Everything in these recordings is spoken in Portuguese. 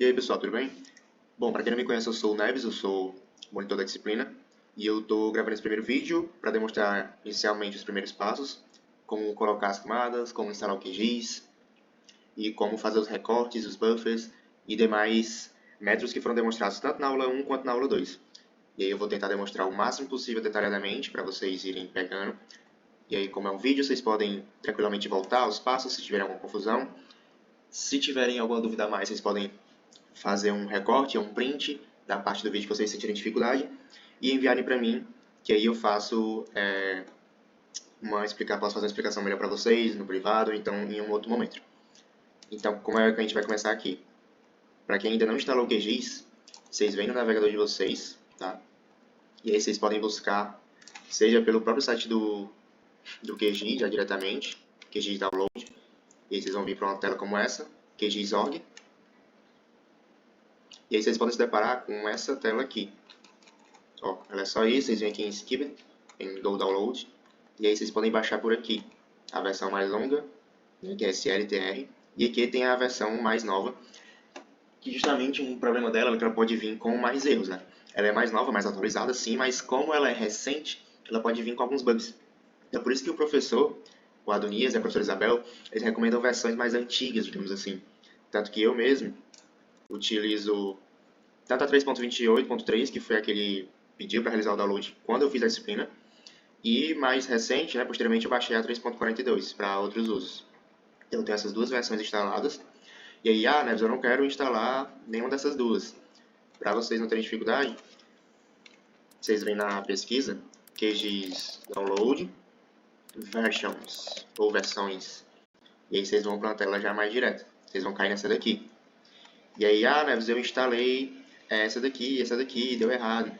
E aí pessoal, tudo bem? Bom, para quem não me conhece, eu sou o Neves, eu sou monitor da disciplina e eu estou gravando esse primeiro vídeo para demonstrar inicialmente os primeiros passos, como colocar as camadas, como instalar o QGIS e como fazer os recortes, os buffers e demais métodos que foram demonstrados tanto na aula 1 quanto na aula 2. E aí eu vou tentar demonstrar o máximo possível detalhadamente para vocês irem pegando. E aí, como é um vídeo, vocês podem tranquilamente voltar aos passos se tiverem alguma confusão. Se tiverem alguma dúvida a mais, vocês podem fazer um recorte, um print da parte do vídeo que vocês sentirem dificuldade e enviarem para mim, que aí eu faço posso fazer uma explicação melhor para vocês no privado ou então em um outro momento. Então, como é que a gente vai começar aqui? Para quem ainda não instalou o QGIS, vocês vêm no navegador de vocês, tá? E aí vocês podem buscar, seja pelo próprio site do QGIS, já diretamente, QGIS Download, e aí vocês vão vir para uma tela como essa, QGIS.org. E aí vocês podem se deparar com essa tela aqui. Ó, ela é só isso, vocês vêm aqui em Skip, em Go Download, e aí vocês podem baixar por aqui a versão mais longa, né, que é SLTR, e aqui tem a versão mais nova, que justamente um problema dela é que ela pode vir com mais erros, né? Ela é mais nova, mais atualizada, sim, mas como ela é recente, ela pode vir com alguns bugs. É por isso que o professor, o Adonias e a professora Isabel, eles recomendam versões mais antigas, digamos assim. Tanto que eu mesmo utilizo tanto a 3.28.3, que foi a que ele pediu para realizar o download quando eu fiz a disciplina, e mais recente, né, posteriormente eu baixei a 3.42 para outros usos. Eu tenho essas duas versões instaladas, e aí, Neves, eu não quero instalar nenhuma dessas duas. Para vocês não terem dificuldade, vocês vêm na pesquisa, QGIS Download, Versions, ou versões, e aí vocês vão para uma tela já mais direta. Vocês vão cair nessa daqui. E aí, Neves, eu instalei essa daqui, deu errado.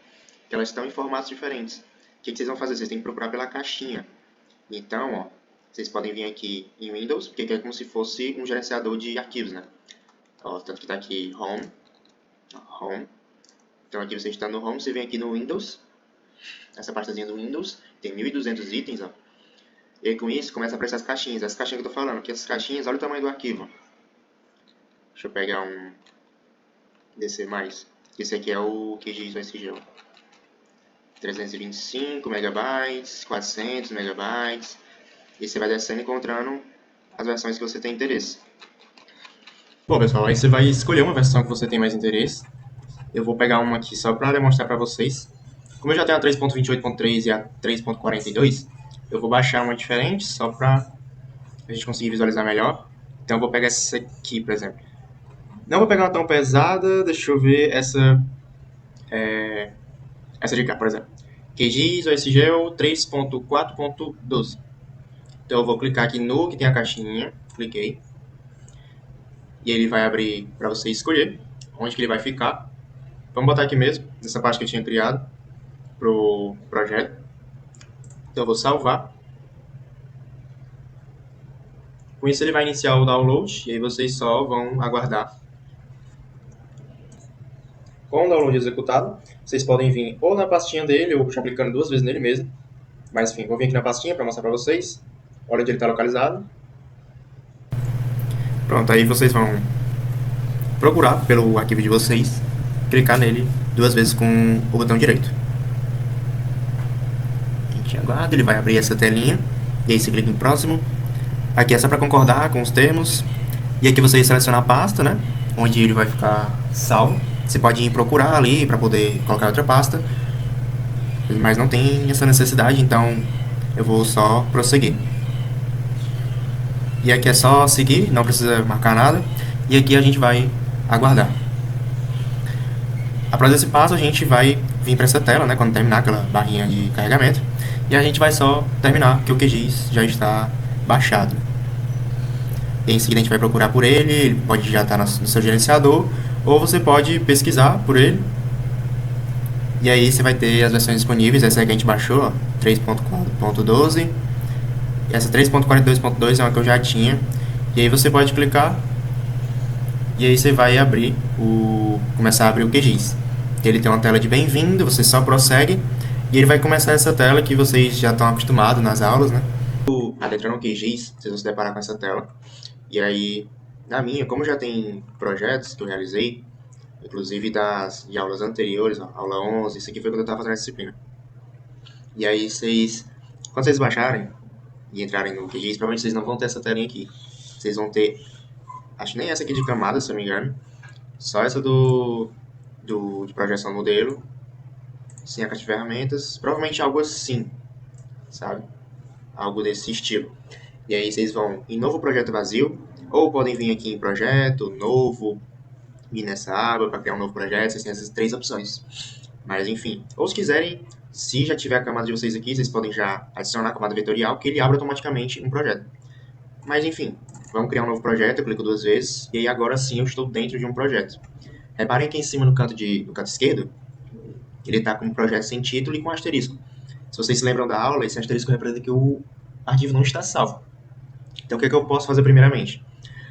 Porque elas estão em formatos diferentes. O que vocês vão fazer? Vocês têm que procurar pela caixinha. Então, ó, vocês podem vir aqui em Windows, porque aqui é como se fosse um gerenciador de arquivos, né? Ó, tanto que está aqui Home. Então aqui você está no Home, você vem aqui no Windows. Essa partezinha do Windows, tem 1.200 itens, ó. E aí, com isso, começa a aparecer as caixinhas. Essas caixinhas que eu estou falando, que essas caixinhas, olha o tamanho do arquivo. Deixa eu pegar um... descer mais. Esse aqui é o QGIS OSGeo. 325 megabytes, 400 megabytes. E você vai descendo e encontrando as versões que você tem interesse. Bom, pessoal, aí você vai escolher uma versão que você tem mais interesse. Eu vou pegar uma aqui só para demonstrar para vocês. Como eu já tenho a 3.28.3 e a 3.42, eu vou baixar uma diferente só para a gente conseguir visualizar melhor. Então eu vou pegar essa aqui, por exemplo. Não vou pegar uma tão pesada, deixa eu ver essa de cá, por exemplo. QGIS OSGeo 3.4.12. Então eu vou clicar aqui no que tem a caixinha, cliquei. E ele vai abrir para você escolher onde que ele vai ficar. Vamos botar aqui mesmo, nessa parte que eu tinha criado pro projeto. Então eu vou salvar. Com isso ele vai iniciar o download e aí vocês só vão aguardar. Com o download executado, vocês podem vir ou na pastinha dele, ou já clicando duas vezes nele mesmo. Mas enfim, vou vir aqui na pastinha para mostrar para vocês. Olha onde ele está localizado. Pronto, aí vocês vão procurar pelo arquivo de vocês, clicar nele duas vezes com o botão direito. A gente aguarda, ele vai abrir essa telinha, e aí você clica em próximo. Aqui é só para concordar com os termos, e aqui você seleciona a pasta, né, onde ele vai ficar salvo. Você pode ir procurar ali para poder colocar outra pasta, mas não tem essa necessidade, então eu vou só prosseguir. E aqui é só seguir, não precisa marcar nada, e aqui a gente vai aguardar. Após esse passo, a gente vai vir para essa tela, né, quando terminar aquela barrinha de carregamento, e a gente vai só terminar, que o QGIS já está baixado. E em seguida a gente vai procurar por ele pode já estar no seu gerenciador, ou você pode pesquisar por ele, e aí você vai ter as versões disponíveis. Essa aqui a gente baixou, 3.4.12, e essa 3.42.2 é uma que eu já tinha, e aí você pode clicar, e aí você vai abrir começar a abrir o QGIS. Ele tem uma tela de bem-vindo, você só prossegue, e ele vai começar essa tela que vocês já estão acostumados nas aulas, né? Adentrando no QGIS, vocês vão se deparar com essa tela. E aí, na minha, como já tem projetos que eu realizei, inclusive de aulas anteriores, ó, aula 11, isso aqui foi quando eu estava fazendo essa disciplina. E aí quando vocês baixarem e entrarem no QGIS, provavelmente vocês não vão ter essa telinha aqui. Vocês vão ter, acho que nem essa aqui de camada, se eu não me engano, só essa de projeção modelo, sem a caixa de ferramentas, provavelmente algo assim, sabe? Algo desse estilo. E aí vocês vão em novo projeto vazio, ou podem vir aqui em projeto, novo, vir nessa aba para criar um novo projeto, vocês têm essas 3 opções. Mas enfim, ou se quiserem, se já tiver a camada de vocês aqui, vocês podem já adicionar a camada vetorial, que ele abre automaticamente um projeto. Mas enfim, vamos criar um novo projeto, eu clico 2 vezes, e aí agora sim eu estou dentro de um projeto. Reparem aqui em cima no canto esquerdo, ele está com um projeto sem título e com asterisco. Se vocês se lembram da aula, esse asterisco representa que o arquivo não está salvo. Então o que eu posso fazer primeiramente?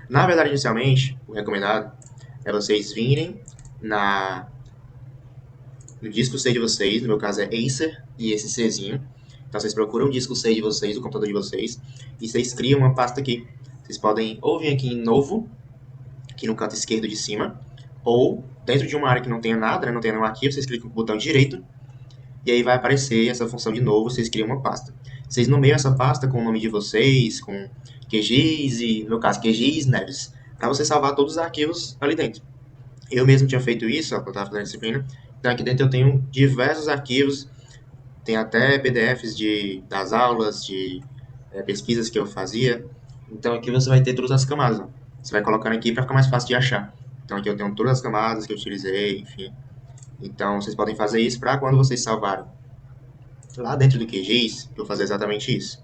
Na verdade, inicialmente, o recomendado é vocês virem no disco C de vocês, no meu caso é Acer e esse Czinho. Então vocês procuram o disco C de vocês, o computador de vocês, e vocês criam uma pasta aqui. Vocês podem ou vir aqui em novo, aqui no canto esquerdo de cima, ou dentro de uma área que não tenha nada, né, não tenha nenhum arquivo, vocês clicam no botão direito, e aí vai aparecer essa função de novo, vocês criam uma pasta. Vocês nomeiam essa pasta com o nome de vocês, com QGIS e, no meu caso, QGIS Neves, para você salvar todos os arquivos ali dentro. Eu mesmo tinha feito isso, ó, quando eu estava fazendo a disciplina. Então aqui dentro eu tenho diversos arquivos, tem até PDFs das aulas, de pesquisas que eu fazia. Então aqui você vai ter todas as camadas. Ó. Você vai colocando aqui para ficar mais fácil de achar. Então aqui eu tenho todas as camadas que eu utilizei, enfim. Então vocês podem fazer isso para quando vocês salvarem lá dentro do QGIS, eu vou fazer exatamente isso.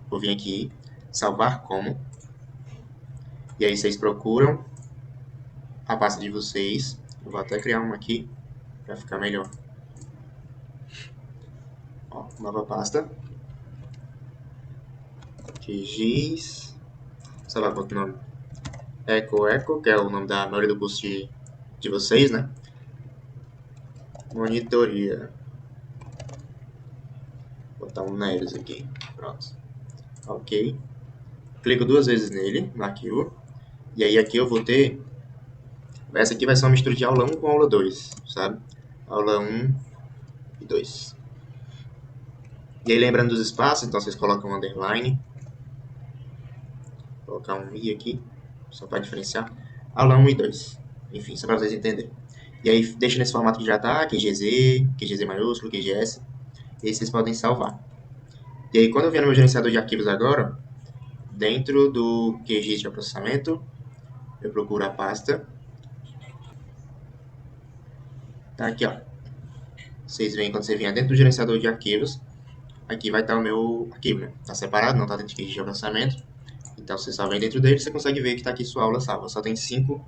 Vou vir aqui, salvar como, e aí vocês procuram a pasta de vocês. Eu vou até criar uma aqui para ficar melhor. Ó, nova pasta. QGIS. Salvar com outro nome. Eco, que é o nome da maioria do curso de vocês, né? Monitoria. Vou botar um Neves aqui. Pronto. Ok. Clico 2 vezes nele, no arquivo. E aí aqui eu vou ter... Essa aqui vai ser uma mistura de aula 1 com aula 2, sabe? Aula 1 e 2. E aí lembrando dos espaços, então vocês colocam um underline. Vou colocar um i aqui, só para diferenciar. Aula 1 e 2. Enfim, só para vocês entenderem. E aí deixa nesse formato que já tá, QGZ maiúsculo, QGS. E aí vocês podem salvar. E aí quando eu vier no meu gerenciador de arquivos agora, dentro do QGIS de processamento, eu procuro a pasta. Tá aqui, ó. Vocês veem quando você vier dentro do gerenciador de arquivos, aqui vai estar o meu arquivo, né? Tá separado, não tá dentro do QGIS de processamento. Então você só vem dentro dele, você consegue ver que tá aqui sua aula salva. Só tem 5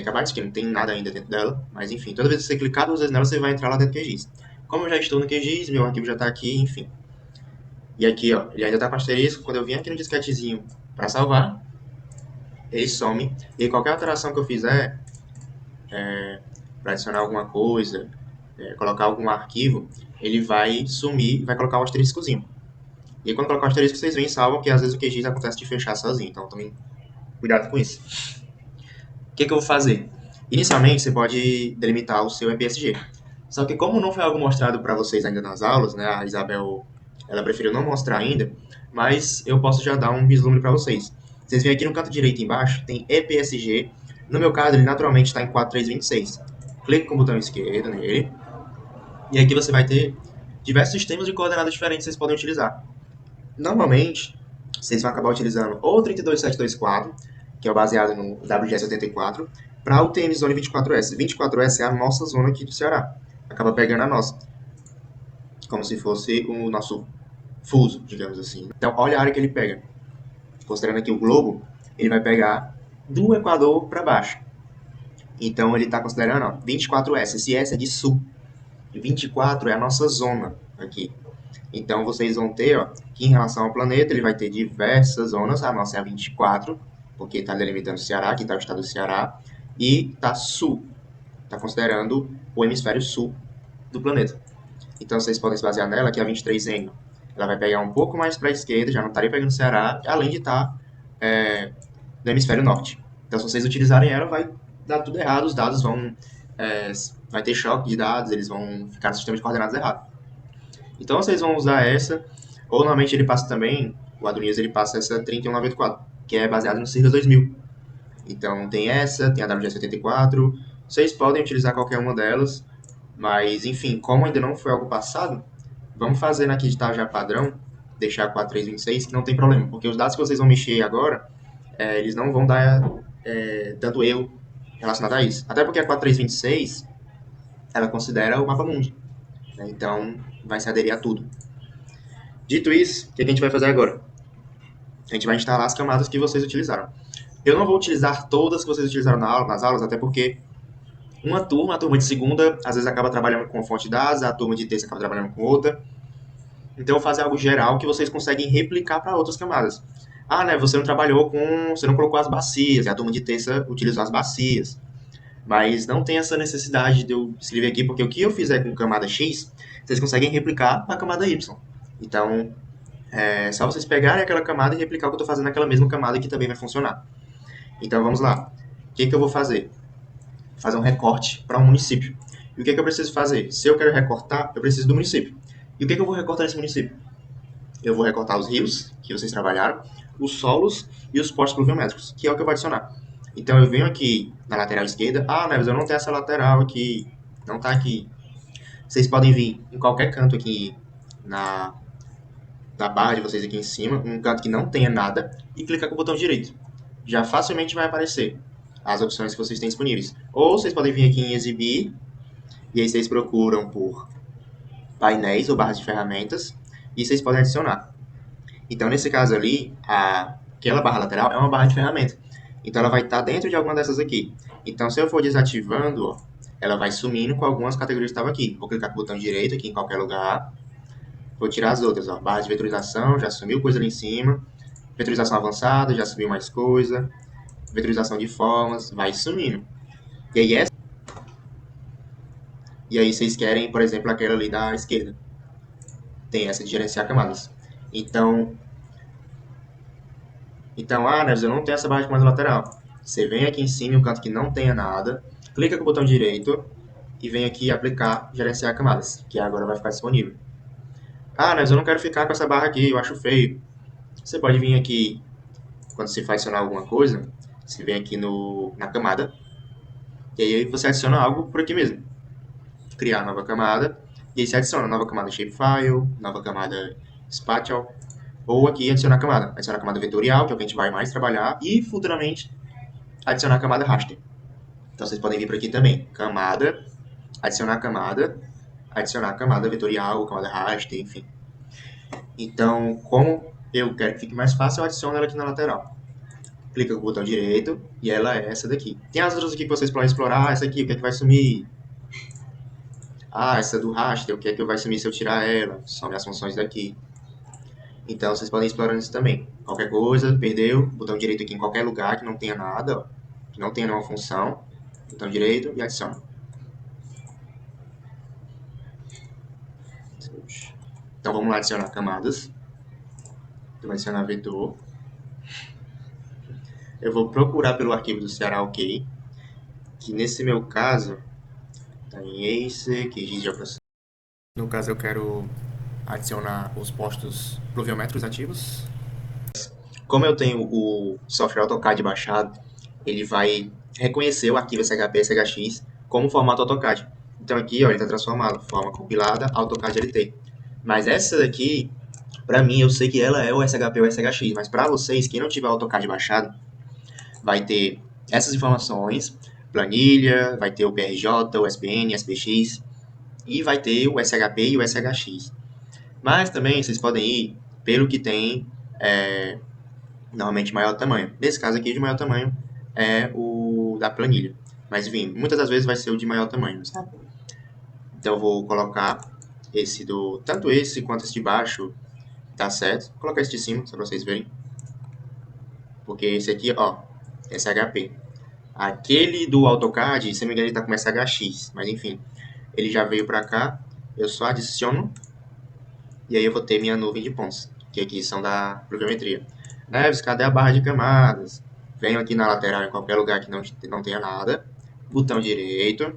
acabados, que não tem nada ainda dentro dela. Mas enfim, toda vez que você clicar 2 vezes nela, você vai entrar lá dentro do QGIS. Como eu já estou no QGIS, meu arquivo já está aqui, enfim. E aqui, ó, ele ainda está com asterisco. Quando eu vim aqui no disquetezinho para salvar, ele some. E qualquer alteração que eu fizer, para adicionar alguma coisa, colocar algum arquivo, ele vai sumir e vai colocar o asteriscozinho. E aí, quando colocar o asterisco, vocês veem e salvam, porque às vezes o QGIS acontece de fechar sozinho. Então, também cuidado com isso. O que eu vou fazer? Inicialmente, você pode delimitar o seu MPSG. Só que como não foi algo mostrado para vocês ainda nas aulas, né, a Isabel ela preferiu não mostrar ainda, mas eu posso já dar um vislumbre para vocês. Vocês veem aqui no canto direito embaixo, tem EPSG. No meu caso, ele naturalmente está em 4326. Clique com o botão esquerdo nele. E aqui você vai ter diversos sistemas de coordenadas diferentes que vocês podem utilizar. Normalmente, vocês vão acabar utilizando ou 32724, que é baseado no WGS84, para o TM Zone 24S. 24S é a nossa zona aqui do Ceará. Acaba pegando a nossa. Como se fosse o nosso fuso, digamos assim. Então, olha a área que ele pega. Considerando aqui o globo, ele vai pegar do Equador para baixo. Então, ele está considerando ó, 24S. Esse S é de sul. E 24 é a nossa zona aqui. Então, vocês vão ter, ó, que em relação ao planeta, ele vai ter diversas zonas. A nossa é a 24, porque está delimitando o Ceará, aqui está o estado do Ceará. E está sul. Está considerando o hemisfério sul do planeta. Então, vocês podem se basear nela, que é a 23N. Ela vai pegar um pouco mais para a esquerda, já não estaria pegando o Ceará, além de estar no hemisfério norte. Então, se vocês utilizarem ela, vai dar tudo errado, os dados vai ter choque de dados, eles vão ficar no sistema de coordenadas errado. Então vocês vão usar essa, ou normalmente ele passa também, o AdWords ele passa essa 3194, que é baseada no Cirrus 2000. Então tem essa, tem a WGS84, vocês podem utilizar qualquer uma delas, mas enfim, como ainda não foi algo passado, vamos fazer na kit já padrão, deixar 4326, que não tem problema, porque os dados que vocês vão mexer agora, eles não vão dar tanto erro relacionado a isso. Até porque a 4326, ela considera o mapa mundi, né? Então vai se aderir a tudo. Dito isso, o que a gente vai fazer agora? A gente vai instalar as camadas que vocês utilizaram. Eu não vou utilizar todas que vocês utilizaram nas aulas, até porque a turma de segunda, às vezes acaba trabalhando com fonte de dados, a turma de terça acaba trabalhando com outra. Então, eu vou fazer algo geral que vocês conseguem replicar para outras camadas. Ah, né, você não colocou as bacias, e a turma de terça utilizou as bacias. Mas não tem essa necessidade de eu escrever aqui, porque o que eu fizer com camada X, vocês conseguem replicar para a camada Y. Então, é só vocês pegarem aquela camada e replicar o que eu estou fazendo naquela mesma camada que também vai funcionar. Então, vamos lá. O que eu vou fazer? Fazer um recorte para um município. E o que eu preciso fazer? Se eu quero recortar, eu preciso do município. E o que eu vou recortar nesse município? Eu vou recortar os rios, que vocês trabalharam, os solos e os postos pluviométricos, que é o que eu vou adicionar. Então, eu venho aqui na lateral esquerda. Ah, Neves, eu não tenho essa lateral aqui. Não está aqui. Vocês podem vir em qualquer canto aqui na barra de vocês aqui em cima, um canto que não tenha nada, e clicar com o botão direito. Já facilmente vai aparecer as opções que vocês têm disponíveis. Ou vocês podem vir aqui em exibir, e aí vocês procuram por painéis ou barras de ferramentas, e vocês podem adicionar. Então, nesse caso ali, aquela barra lateral é uma barra de ferramenta. Então, ela vai estar dentro de alguma dessas aqui. Então, se eu for desativando, ó, ela vai sumindo com algumas categorias que estavam aqui. Vou clicar com o botão direito aqui em qualquer lugar. Vou tirar as outras, ó. Barra de vetorização, já sumiu coisa ali em cima. Vetorização avançada, já subiu mais coisa. Vetorização de formas, vai sumindo. E aí vocês querem, por exemplo, aquela ali da esquerda. Tem essa de gerenciar camadas. Então, Neves, eu não tenho essa barra de comando lateral. Você vem aqui em cima, em um canto que não tenha nada, clica com o botão direito e vem aqui aplicar, gerenciar camadas, que agora vai ficar disponível. Ah, Neves, eu não quero ficar com essa barra aqui, eu acho feio. Você pode vir aqui, quando você for adicionar alguma coisa, você vem aqui na camada, e aí você adiciona algo por aqui mesmo. Criar nova camada, e aí você adiciona nova camada shapefile, nova camada spatial, ou aqui adicionar a camada vetorial, que é o que a gente vai mais trabalhar, e futuramente adicionar a camada raster. Então vocês podem vir por aqui também, adicionar a camada vetorial, camada raster, enfim. Então, como eu quero que fique mais fácil, eu adiciono ela aqui na lateral. Clica com o botão direito e ela é essa daqui. Tem as outras aqui que vocês podem explorar. Essa aqui, o que é que vai sumir? Ah, essa do raster, o que é que vai sumir se eu tirar ela? Some as funções daqui. Então, vocês podem explorar isso também. Qualquer coisa, perdeu, botão direito aqui em qualquer lugar que não tenha nada, ó, que não tenha nenhuma função, botão direito e adiciona. Então, vamos lá adicionar camadas. Eu vou adicionar vetor. Eu vou procurar pelo arquivo do Ceará OK, que nesse meu caso está em ACE, que giz de aproximação. No caso, eu quero adicionar os postos pluviométricos ativos. Como eu tenho o software AutoCAD baixado, ele vai reconhecer o arquivo SHP, SHX como formato AutoCAD. Então aqui, ó, ele está transformado, forma compilada, AutoCAD LT. Mas essa daqui, para mim, eu sei que ela é o SHP ou SHX, mas para vocês, quem não tiver AutoCAD baixado, vai ter essas informações, planilha, vai ter o PRJ, o SPN, SPX, e vai ter o SHP e o SHX. Mas também vocês podem ir pelo que tem normalmente maior tamanho. Nesse caso aqui, de maior tamanho é o da planilha. Mas enfim, muitas das vezes vai ser o de maior tamanho, sabe? Então eu vou colocar tanto esse quanto esse de baixo, tá certo? Vou colocar esse de cima, só para vocês verem. Porque esse aqui, ó, SHP. Aquele do AutoCAD, se não me engano, ele tá com SHX, mas enfim, ele já veio para cá, eu só adiciono, e aí eu vou ter minha nuvem de pontos, que aqui são da pluviometria. Neves, cadê a barra de camadas? Venho aqui na lateral, em qualquer lugar que não tenha nada, botão direito,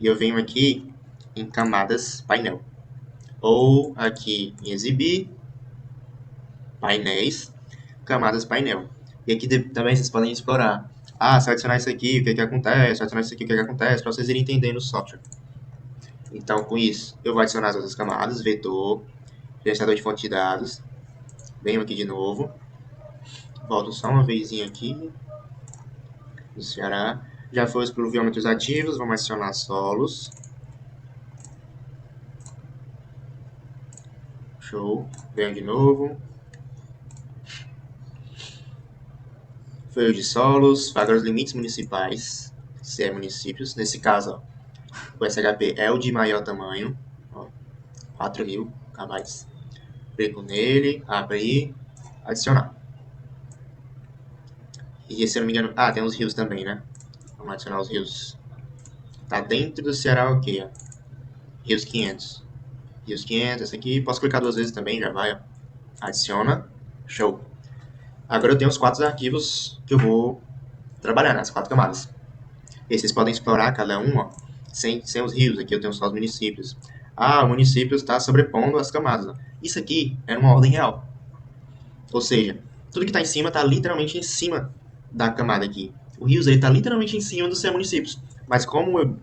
e eu venho aqui em camadas painel. Ou aqui em exibir, painéis, camadas painel. E aqui também vocês podem explorar. Se adicionar isso aqui, o que acontece? Se adicionar isso aqui, o que acontece? Para vocês irem entendendo o software. Então, com isso, eu vou adicionar as outras camadas, vetor, gerenciador de fonte de dados. Venho aqui de novo. Volto só uma vezinha aqui. No Ceará. Já foi os pluviômetros ativos, vamos adicionar solos. Show. Venho de novo. Foi o de solos, agora os limites municipais, se é municípios. Nesse caso, ó, o SHP é o de maior tamanho, ó, 4.000 KB. Clico nele, abrir, adicionar. E se eu não me engano, tem os rios também, né? Vamos adicionar os rios. Tá dentro do Ceará o quê? Rios 500. Rios 500, esse aqui, posso clicar 2 vezes também, já vai, ó. Adiciona, show. Agora eu tenho os 4 arquivos que eu vou trabalhar, nas 4 camadas. E vocês podem explorar cada um, ó, sem os rios. Aqui eu tenho só os municípios. O município está sobrepondo as camadas. Ó. Isso aqui é uma ordem real. Ou seja, tudo que está em cima está literalmente em cima da camada aqui. O rios está literalmente em cima dos seus municípios. Mas como eu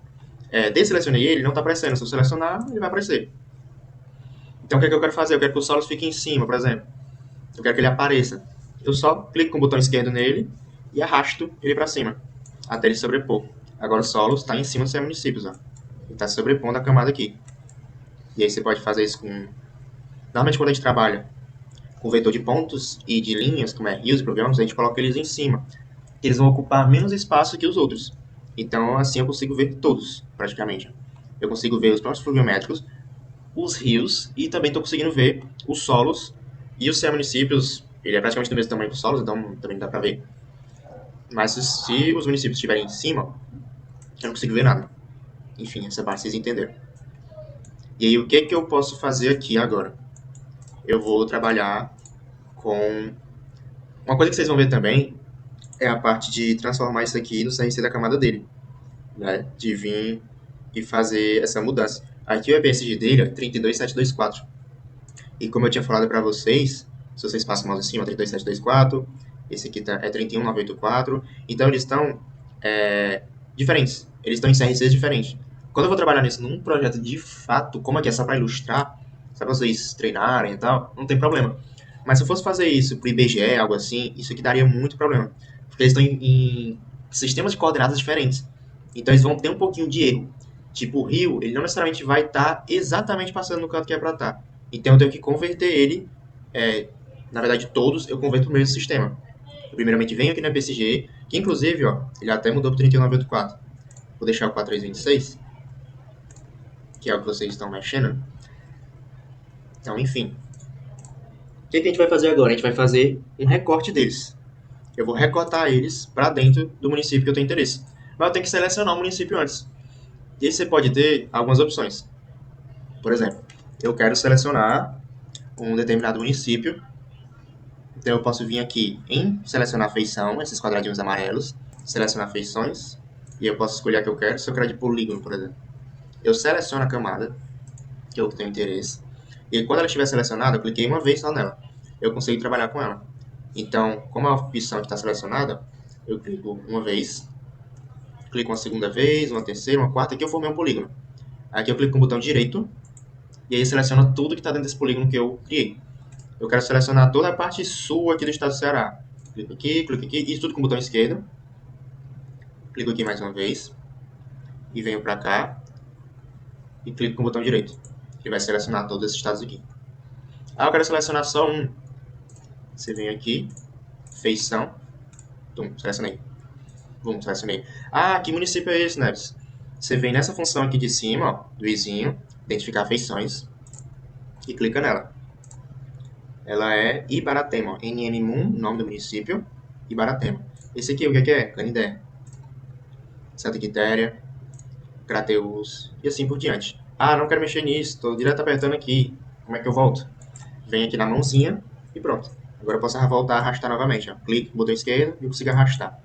desselecionei ele não está aparecendo. Se eu selecionar, ele vai aparecer. Então o que é que eu quero fazer? Eu quero que o solos fique em cima, por exemplo. Eu quero que ele apareça. Eu só clico com o botão esquerdo nele e arrasto ele para cima, até ele sobrepor. Agora o solo está em cima dos seus municípios, ó. Ele está sobrepondo a camada aqui. E aí você pode fazer isso com... Normalmente quando a gente trabalha com vetor de pontos e de linhas, como é rios e pluviômetros, a gente coloca eles em cima. Eles vão ocupar menos espaço que os outros. Então assim eu consigo ver todos, praticamente. Eu consigo ver os pontos pluviométricos, os rios, e também estou conseguindo ver os solos e os seus municípios. Ele é praticamente do mesmo tamanho que os solos, então também dá para ver. Mas se os municípios estiverem em cima, eu não consigo ver nada. Enfim, essa parte vocês entenderam. E aí, o que eu posso fazer aqui agora? Eu vou trabalhar com... Uma coisa que vocês vão ver também é a parte de transformar isso aqui no CRC da camada dele. Né? De vir e fazer essa mudança. Aqui o EPSG dele é 32724. E como eu tinha falado para vocês, se vocês passam o mouse em cima, 32724. Esse aqui é 31984. Então, eles estão diferentes. Eles estão em CRCs diferentes. Quando eu vou trabalhar nisso num projeto de fato, como aqui é só para ilustrar, só para vocês treinarem e tal, não tem problema. Mas se eu fosse fazer isso para o IBGE, algo assim, isso aqui daria muito problema. Porque eles estão em sistemas de coordenadas diferentes. Então eles vão ter um pouquinho de erro. Tipo, o rio, ele não necessariamente vai estar exatamente passando no canto que é para estar. Então eu tenho que converter ele, na verdade todos, eu converto no mesmo sistema. Eu primeiramente venho aqui na EPSG, que inclusive, ó, ele até mudou para 31984. Vou deixar o 4326, que é o que vocês estão mexendo. Então, enfim. O que a gente vai fazer agora? A gente vai fazer um recorte deles. Eu vou recortar eles para dentro do município que eu tenho interesse. Mas eu tenho que selecionar o município antes. E aí você pode ter algumas opções. Por exemplo, eu quero selecionar um determinado município. Então eu posso vir aqui em selecionar feição, esses quadradinhos amarelos. Selecionar feições. E eu posso escolher a que eu quero. Se eu quero de polígono, por exemplo. Eu seleciono a camada que eu tenho interesse. E quando ela estiver selecionada, eu cliquei uma vez só nela. Eu consigo trabalhar com ela. Então, como a opção está selecionada, eu clico uma vez, clico uma segunda vez, uma terceira, uma quarta, aqui eu formei um polígono. Aqui eu clico com o botão direito, e aí seleciona tudo que está dentro desse polígono que eu criei. Eu quero selecionar toda a parte sul aqui do estado do Ceará. Clico aqui, e tudo com o botão esquerdo. Clico aqui mais uma vez, e venho para cá, e clico com o botão direito. Ele vai selecionar todos esses estados aqui. Eu quero selecionar só um. Você vem aqui, feição, selecionei. Selecionei. Que município é esse, Neves? Você vem nessa função aqui de cima, ó, do izinho, identificar feições, e clica nela. Ela é Ibaratema, NN-MUN, nome do município, Ibaratema. Esse aqui, o que é? Canindé, Santa Quitéria, Crateús, e assim por diante. Não quero mexer nisso, estou direto apertando aqui. Como é que eu volto? Venho aqui na mãozinha e pronto. Agora eu posso voltar a arrastar novamente. Ó. Clique, botão esquerdo e eu consigo arrastar.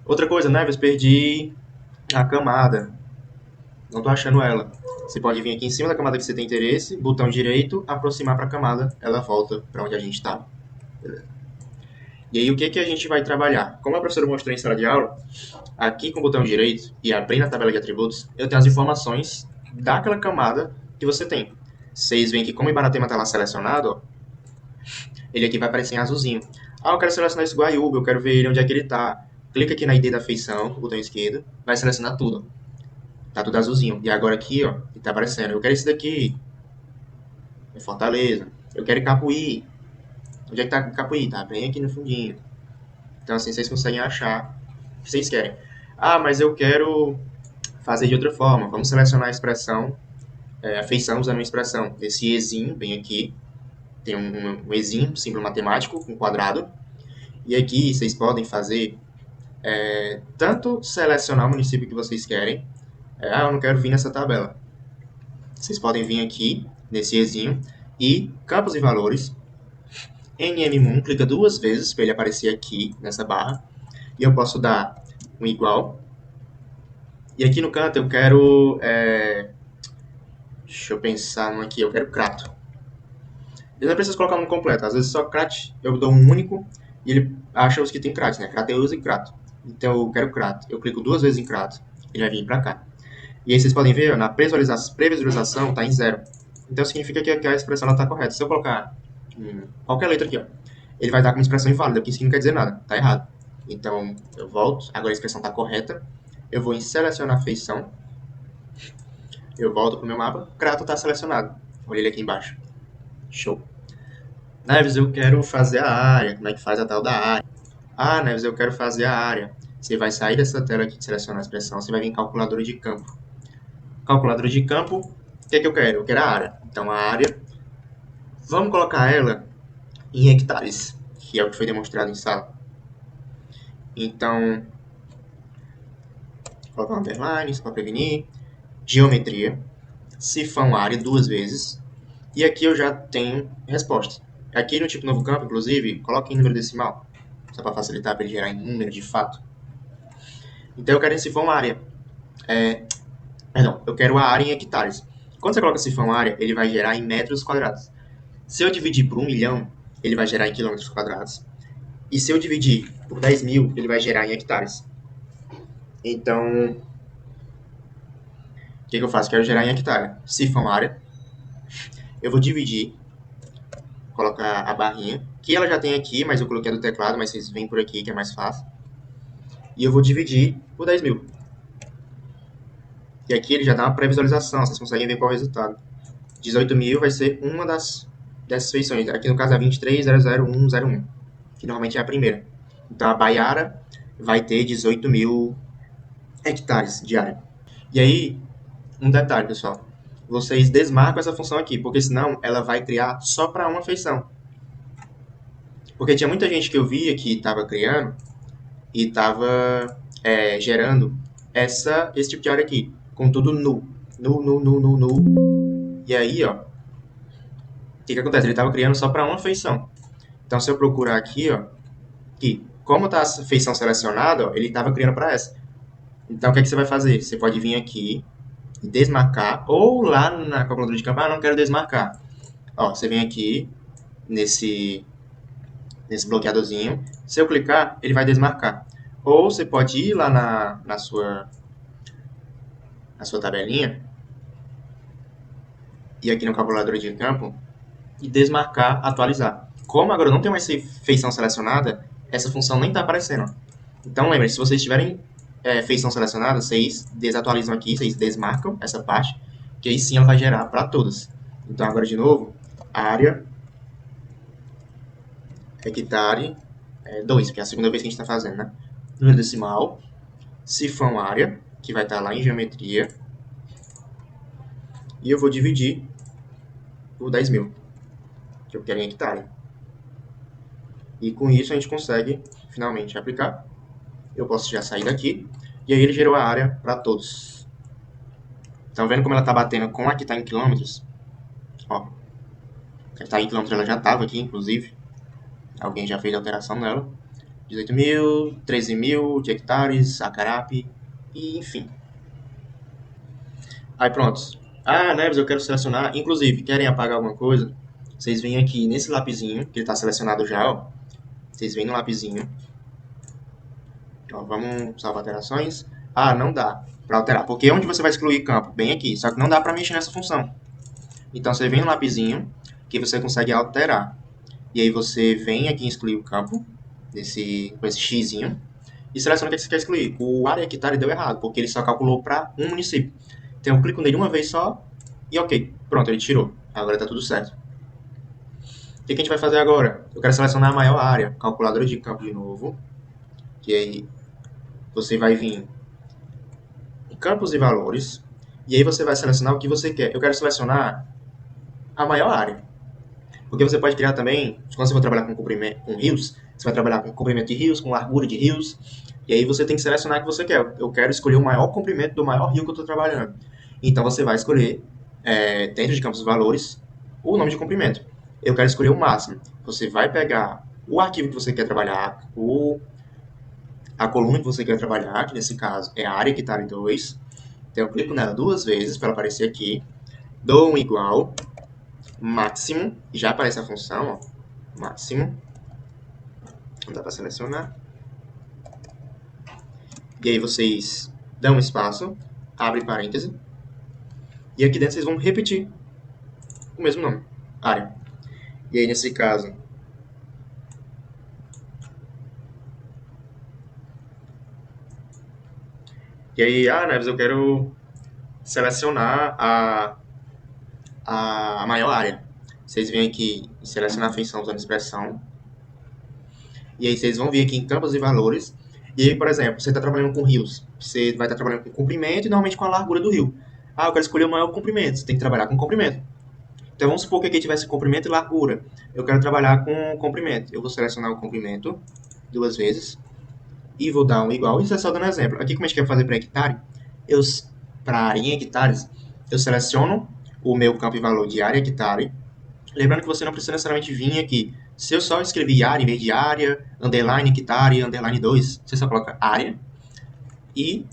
Outra coisa, Neves, perdi A camada, não estou achando ela. Você pode vir aqui em cima da camada que você tem interesse, botão direito, aproximar para a camada, ela volta para onde a gente está. E aí, o que a gente vai trabalhar? Como a professora mostrou em sala de aula, aqui com o botão direito e abrindo a tabela de atributos, eu tenho as informações daquela camada que você tem. Vocês veem que como o Ibaratema está lá selecionado, ó, ele aqui vai aparecer em azulzinho. Ah, eu quero selecionar esse Guaiúba, eu quero ver ele onde é que ele está. Clica aqui na ID da feição, o botão esquerdo, vai selecionar tudo. Tá tudo azulzinho. E agora aqui, ó, ele tá aparecendo. Eu quero esse daqui. É Fortaleza. Eu quero Capuí. Onde é que tá Capuí? Tá bem aqui no fundinho. Então assim vocês conseguem achar o que vocês querem. Ah, mas eu quero fazer de outra forma. Vamos selecionar a expressão, a feição usando uma expressão. Esse Ezinho, bem aqui. Tem um Ezinho, símbolo matemático, com quadrado. E aqui vocês podem fazer tanto selecionar o município que vocês querem. Eu não quero vir nessa tabela. Vocês podem vir aqui, nesse Ezinho, e campos e valores, NMMUN, clica 2 vezes para ele aparecer aqui nessa barra, e eu posso dar um igual. E aqui no canto eu quero, deixa eu pensar num aqui, eu quero crato. Eu não preciso colocar um completo, às vezes só crat, eu dou um único, e ele acha os que tem crat, né? Crateus e crato. Então eu quero crato, eu clico 2 vezes em crato, ele vai vir para cá. E aí vocês podem ver, ó, na previsualização está em 0. Então significa que a expressão está correta. Se eu colocar qualquer letra aqui, ó, ele vai dar como expressão inválida, porque isso aqui não quer dizer nada, está errado. Então eu volto, agora a expressão está correta. Eu vou em selecionar feição. Eu volto para o meu mapa, crato está selecionado. Olha ele aqui embaixo. Show. Neves, eu quero fazer a área. Como é que faz a tal da área? Ah, Neves, eu quero fazer a área. Você vai sair dessa tela aqui de selecionar a expressão, você vai vir em calculadora de campo. Calculadora de campo, o que eu quero? Eu quero a área. Então, a área, vamos colocar ela em hectares, que é o que foi demonstrado em sala. Então, colocar um underline, só para prevenir. Geometria, cifrão área 2 vezes. E aqui eu já tenho resposta. Aqui no tipo novo campo, inclusive, coloque em número decimal, só para facilitar para ele gerar em número de fato. Então, eu quero em cifrão área. Perdão, eu quero a área em hectares. Quando você coloca cifrão área, ele vai gerar em metros quadrados. Se eu dividir por 1 milhão, ele vai gerar em quilômetros quadrados. E se eu dividir por 10 mil, ele vai gerar em hectares. Então, o que eu faço? Quero gerar em hectare. Cifrão área. Eu vou dividir, colocar a barrinha, que ela já tem aqui, mas eu coloquei a do teclado, mas vocês vêm por aqui que é mais fácil. E eu vou dividir por 10 mil. E aqui ele já dá uma pré-visualização, vocês conseguem ver qual é o resultado. 18 mil vai ser uma dessas feições. Aqui no caso é 23.00101, que normalmente é a primeira. Então a Baiara vai ter 18 mil hectares de área. E aí, um detalhe, pessoal. Vocês desmarcam essa função aqui, porque senão ela vai criar só para uma feição. Porque tinha muita gente que eu via que estava criando e estava gerando esse tipo de área aqui, com tudo nu. Nu. E aí, ó, o que acontece? Ele estava criando só para uma feição. Então, se eu procurar aqui, ó, aqui, como está a feição selecionada, ó, ele estava criando para essa. Então, o que você vai fazer? Você pode vir aqui e desmarcar, ou lá na calculadora de campo, não quero desmarcar. Ó, você vem aqui nesse bloqueadorzinho. Se eu clicar, ele vai desmarcar. Ou você pode ir lá na sua tabelinha e aqui no calculador de campo e desmarcar, atualizar. Como agora não tem mais feição selecionada, essa função nem está aparecendo. Então, lembre, se vocês tiverem feição selecionada, vocês desatualizam aqui, vocês desmarcam essa parte, que aí sim ela vai gerar para todas. Então, agora de novo, área, hectare, 2, que é a segunda vez que a gente está fazendo, né? Número decimal, cifrão área, que vai estar lá em geometria, e eu vou dividir por 10 mil, que eu quero em hectare. E com isso a gente consegue finalmente aplicar. Eu posso já sair daqui, e aí ele gerou a área para todos. Estão vendo como ela está batendo com a que está em quilômetros? Ó, a que está em quilômetros ela já estava aqui, inclusive. Alguém já fez a alteração nela. 18 mil, 13 mil de hectares, Acarape, e enfim. Aí pronto. Ah, Neves, eu quero selecionar. Inclusive, querem apagar alguma coisa? Vocês vêm aqui nesse lapisinho, que ele está selecionado já, ó. Vocês vêm no lapisinho. Ó, vamos salvar alterações. Ah, não dá para alterar. Porque onde você vai excluir campo? Bem aqui. Só que não dá para mexer nessa função. Então você vem no lapisinho, que você consegue alterar. E aí você vem aqui em excluir o campo, com esse xizinho, e seleciona o que você quer excluir. O área hectare deu errado, porque ele só calculou para um município. Então eu clico nele uma vez só e ok. Pronto, ele tirou. Agora está tudo certo. O que a gente vai fazer agora? Eu quero selecionar a maior área. Calculadora de campo de novo. E aí você vai vir em campos e valores. E aí você vai selecionar o que você quer. Eu quero selecionar a maior área. Porque você pode criar também, quando você for trabalhar com rios, você vai trabalhar com comprimento de rios, com largura de rios, e aí você tem que selecionar o que você quer. Eu quero escolher o maior comprimento do maior rio que eu estou trabalhando. Então você vai escolher, dentro de campos de valores, o nome de comprimento. Eu quero escolher o máximo. Você vai pegar o arquivo que você quer trabalhar, a coluna que você quer trabalhar, que nesse caso é a área hectare 2. Então eu clico nela duas vezes para aparecer aqui, dou um igual, máximo, e já aparece a função, ó, máximo, não dá para selecionar, e aí vocês dão um espaço, abre parêntese, e aqui dentro vocês vão repetir o mesmo nome, área. E aí nesse caso, e aí, Neves, eu quero selecionar a maior área. Vocês vêm aqui em selecionar a feição usando expressão, e aí vocês vão vir aqui em campos e valores, e aí, por exemplo, você está trabalhando com rios, você vai estar trabalhando com comprimento e normalmente com a largura do rio. Ah, eu quero escolher o maior comprimento, você tem que trabalhar com comprimento. Então vamos supor que aqui tivesse comprimento e largura. Eu quero trabalhar com comprimento. Eu vou selecionar o comprimento duas vezes e vou dar um igual. Isso é só dando exemplo. Aqui como a gente quer fazer para hectare, para área em hectares, eu seleciono o meu campo e valor de área hectare. Lembrando que você não precisa necessariamente vir aqui. Se eu só escrever área em vez de área, underline hectare, underline 2, você só coloca área e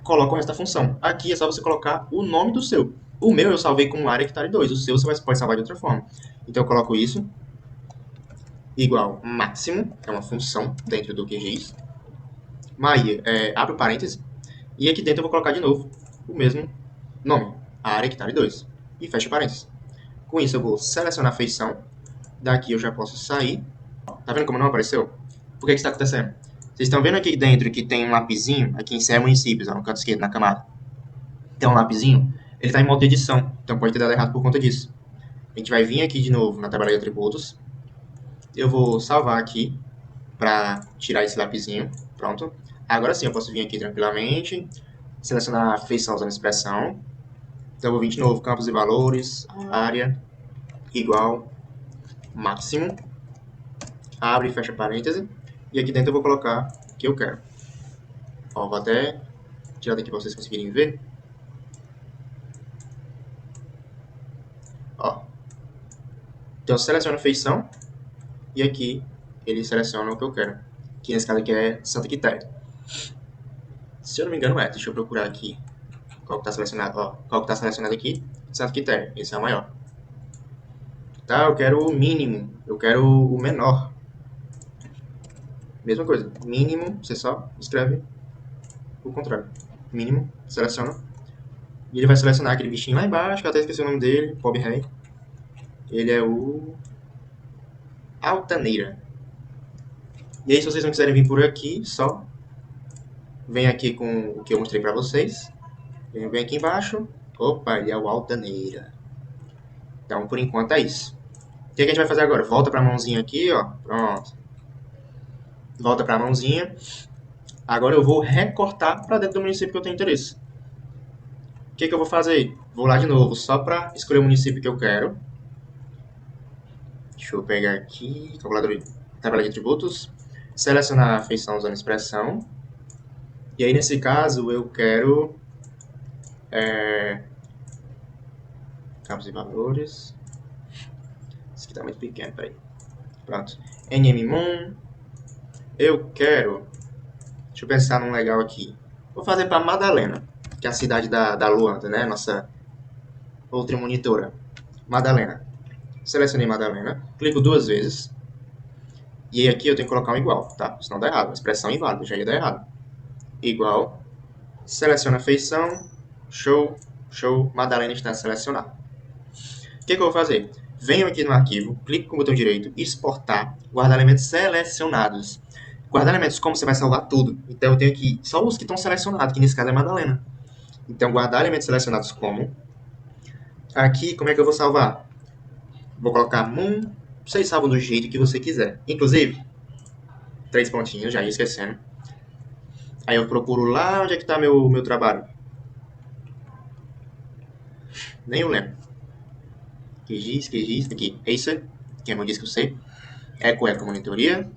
coloca o resto da função. Aqui é só você colocar o nome do seu. O meu eu salvei como área hectare 2, o seu você pode salvar de outra forma. Então eu coloco isso, igual máximo, é uma função dentro do QGIS. Maia, abre o parêntese, e aqui dentro eu vou colocar de novo o mesmo nome, área hectare 2, e fecha parênteses. Com isso eu vou selecionar a feição, daqui eu já posso sair. Tá vendo como não apareceu? Por que está acontecendo? Vocês estão vendo aqui dentro que tem um lapisinho, aqui em CE Municípios, no canto esquerdo, na camada. Tem um lapisinho, ele está em modo de edição, então pode ter dado errado por conta disso. A gente vai vir aqui de novo na tabela de atributos. Eu vou salvar aqui para tirar esse lapisinho. Pronto. Agora sim eu posso vir aqui tranquilamente, selecionar a feição usando expressão. Então eu vou vir de novo, campos e valores, área, igual, máximo, abre e fecha parêntese. E aqui dentro eu vou colocar o que eu quero. Ó, vou até tirar daqui para vocês conseguirem ver. Ó. Então eu seleciono a feição e aqui ele seleciona o que eu quero. Que nesse caso aqui é Santa Quitéria. Se eu não me engano deixa eu procurar aqui qual que está selecionado. Ó, qual que está selecionado aqui? Santa Quitéria, esse é o maior. Tá, eu quero o mínimo, eu quero o menor. Mesma coisa, mínimo, você só escreve o contrário. Mínimo, seleciona. E ele vai selecionar aquele bichinho lá embaixo, que eu até esqueci o nome dele, Bob Rey. Ele é o Altaneira. E aí, se vocês não quiserem vir por aqui, só vem aqui com o que eu mostrei pra vocês. Vem aqui embaixo. Opa, ele é o Altaneira. Então, por enquanto é isso. O que a gente vai fazer agora? Volta pra mãozinha aqui, ó. Pronto. Volta pra mãozinha. Agora eu vou recortar para dentro do município que eu tenho interesse. O que eu vou fazer? Vou lá de novo, só para escolher o município que eu quero. Deixa eu pegar aqui, calculadora, tabela de atributos. Selecionar a feição usando expressão. E aí, nesse caso, eu quero... campos e valores. Esse aqui tá muito pequeno, peraí. Pronto. NMMon. Eu quero... Deixa eu pensar num legal aqui. Vou fazer para Madalena. que é a cidade da Luanda, né? Nossa outra monitora. Madalena. Selecionei Madalena, clico 2 vezes. E aqui eu tenho que colocar um igual, tá? Senão dá errado. Expressão inválida, já ia dar errado. Igual. Seleciona a feição. Show. Show. Madalena está selecionada. O que eu vou fazer? Venho aqui no arquivo, clico com o botão direito, exportar, guardar elementos selecionados. Guardar elementos como você vai salvar tudo. Então eu tenho aqui só os que estão selecionados, que nesse caso é Madalena. Então guardar elementos selecionados como. Aqui, como é que eu vou salvar? Vou colocar Moon. Vocês salvam do jeito que você quiser. Inclusive, 3 pontinhos, já ia esquecendo. Aí eu procuro lá onde é que está meu trabalho. Nem eu lembro. QGIS, aqui. Acer, que é meu disco C. Eco monitoria.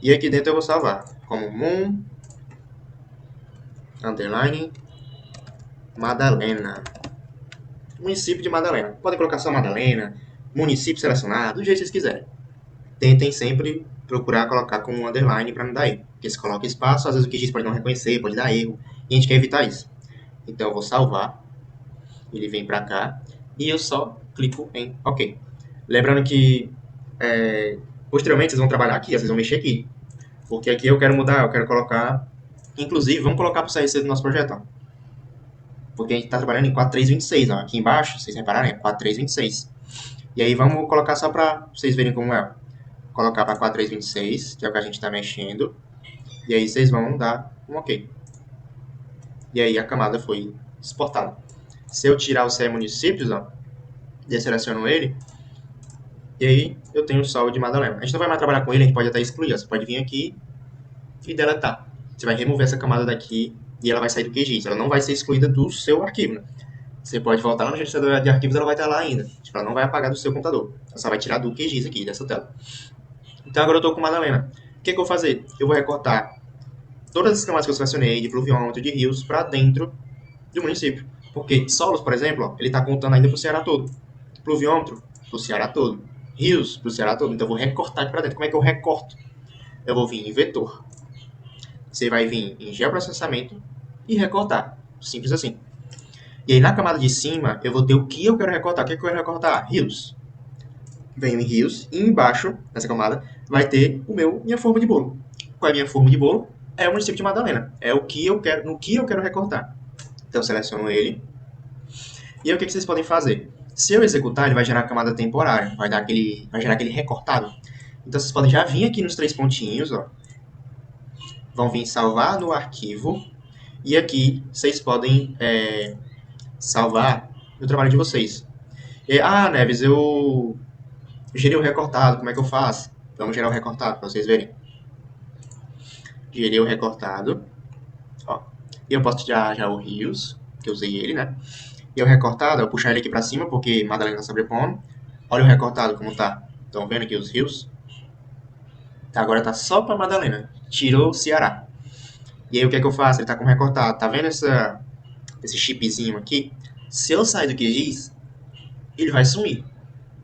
E aqui dentro eu vou salvar como Moon, underline, Madalena. Município de Madalena. Podem colocar só Madalena, município selecionado, do jeito que vocês quiserem. Tentem sempre procurar colocar com um underline para não dar erro. Porque se coloca espaço, às vezes o QGIS pode não reconhecer, pode dar erro. E a gente quer evitar isso. Então eu vou salvar. Ele vem para cá. E eu só clico em OK. Lembrando que posteriormente vocês vão trabalhar aqui, vocês vão mexer aqui. Porque aqui eu quero mudar, eu quero colocar... Inclusive, vamos colocar para o CRC do nosso projeto. Ó. Porque a gente está trabalhando em 4326. Ó. Aqui embaixo, vocês repararem, é 4326. E aí vamos colocar só para vocês verem como é. Colocar para 4326, que é o que a gente está mexendo. E aí vocês vão dar um OK. E aí a camada foi exportada. Se eu tirar o CE Municípios, ó, e seleciono ele, e aí eu tenho o salvo de Madalena. A gente não vai mais trabalhar com ele, a gente pode até excluir. Ó. Você pode vir aqui e deletar. Você vai remover essa camada daqui e ela vai sair do QGIS. Ela não vai ser excluída do seu arquivo. Né? Você pode voltar lá no gerenciador de arquivos, ela vai estar lá ainda. Tipo, ela não vai apagar do seu computador. Ela só vai tirar do QGIS aqui, dessa tela. Então agora eu estou com Madalena. O que eu vou fazer? Eu vou recortar todas as camadas que eu selecionei de pluviômetro, de rios, para dentro do município. Porque solos, por exemplo, ó, ele está contando ainda para o Ceará todo. Pluviômetro, para o Ceará todo. Rios, para o Ceará todo. Então eu vou recortar aqui para dentro. Como é que eu recorto? Eu vou vir em vetor. Você vai vir em geoprocessamento e recortar. Simples assim. E aí na camada de cima, eu vou ter o que eu quero recortar. O que eu quero recortar? Rios. Venho em rios e embaixo, nessa camada, vai ter minha forma de bolo. Qual é a minha forma de bolo? É o município de Madalena. É o que eu quero, no que eu quero recortar. Então eu seleciono ele. E aí o que vocês podem fazer? Se eu executar, ele vai gerar a camada temporária. Vai gerar aquele recortado. Então vocês podem já vir aqui nos 3 pontinhos, ó. Vão vir salvar no arquivo. E aqui vocês podem salvar o trabalho de vocês. Neves, eu gerei o recortado. Como é que eu faço? Vamos gerar o recortado para vocês verem. Gerei o recortado. Ó. E eu posso tirar já o rios, que eu usei ele, né? E o recortado, eu puxar ele aqui para cima, porque Madalena está sobrepondo. Olha o recortado como tá. Estão vendo aqui os rios? Agora tá só para Madalena. Tirou o Ceará. E aí o que é que eu faço? Ele tá com recortado. Tá vendo esse chipzinho aqui? Se eu sair do QGIS, ele vai sumir.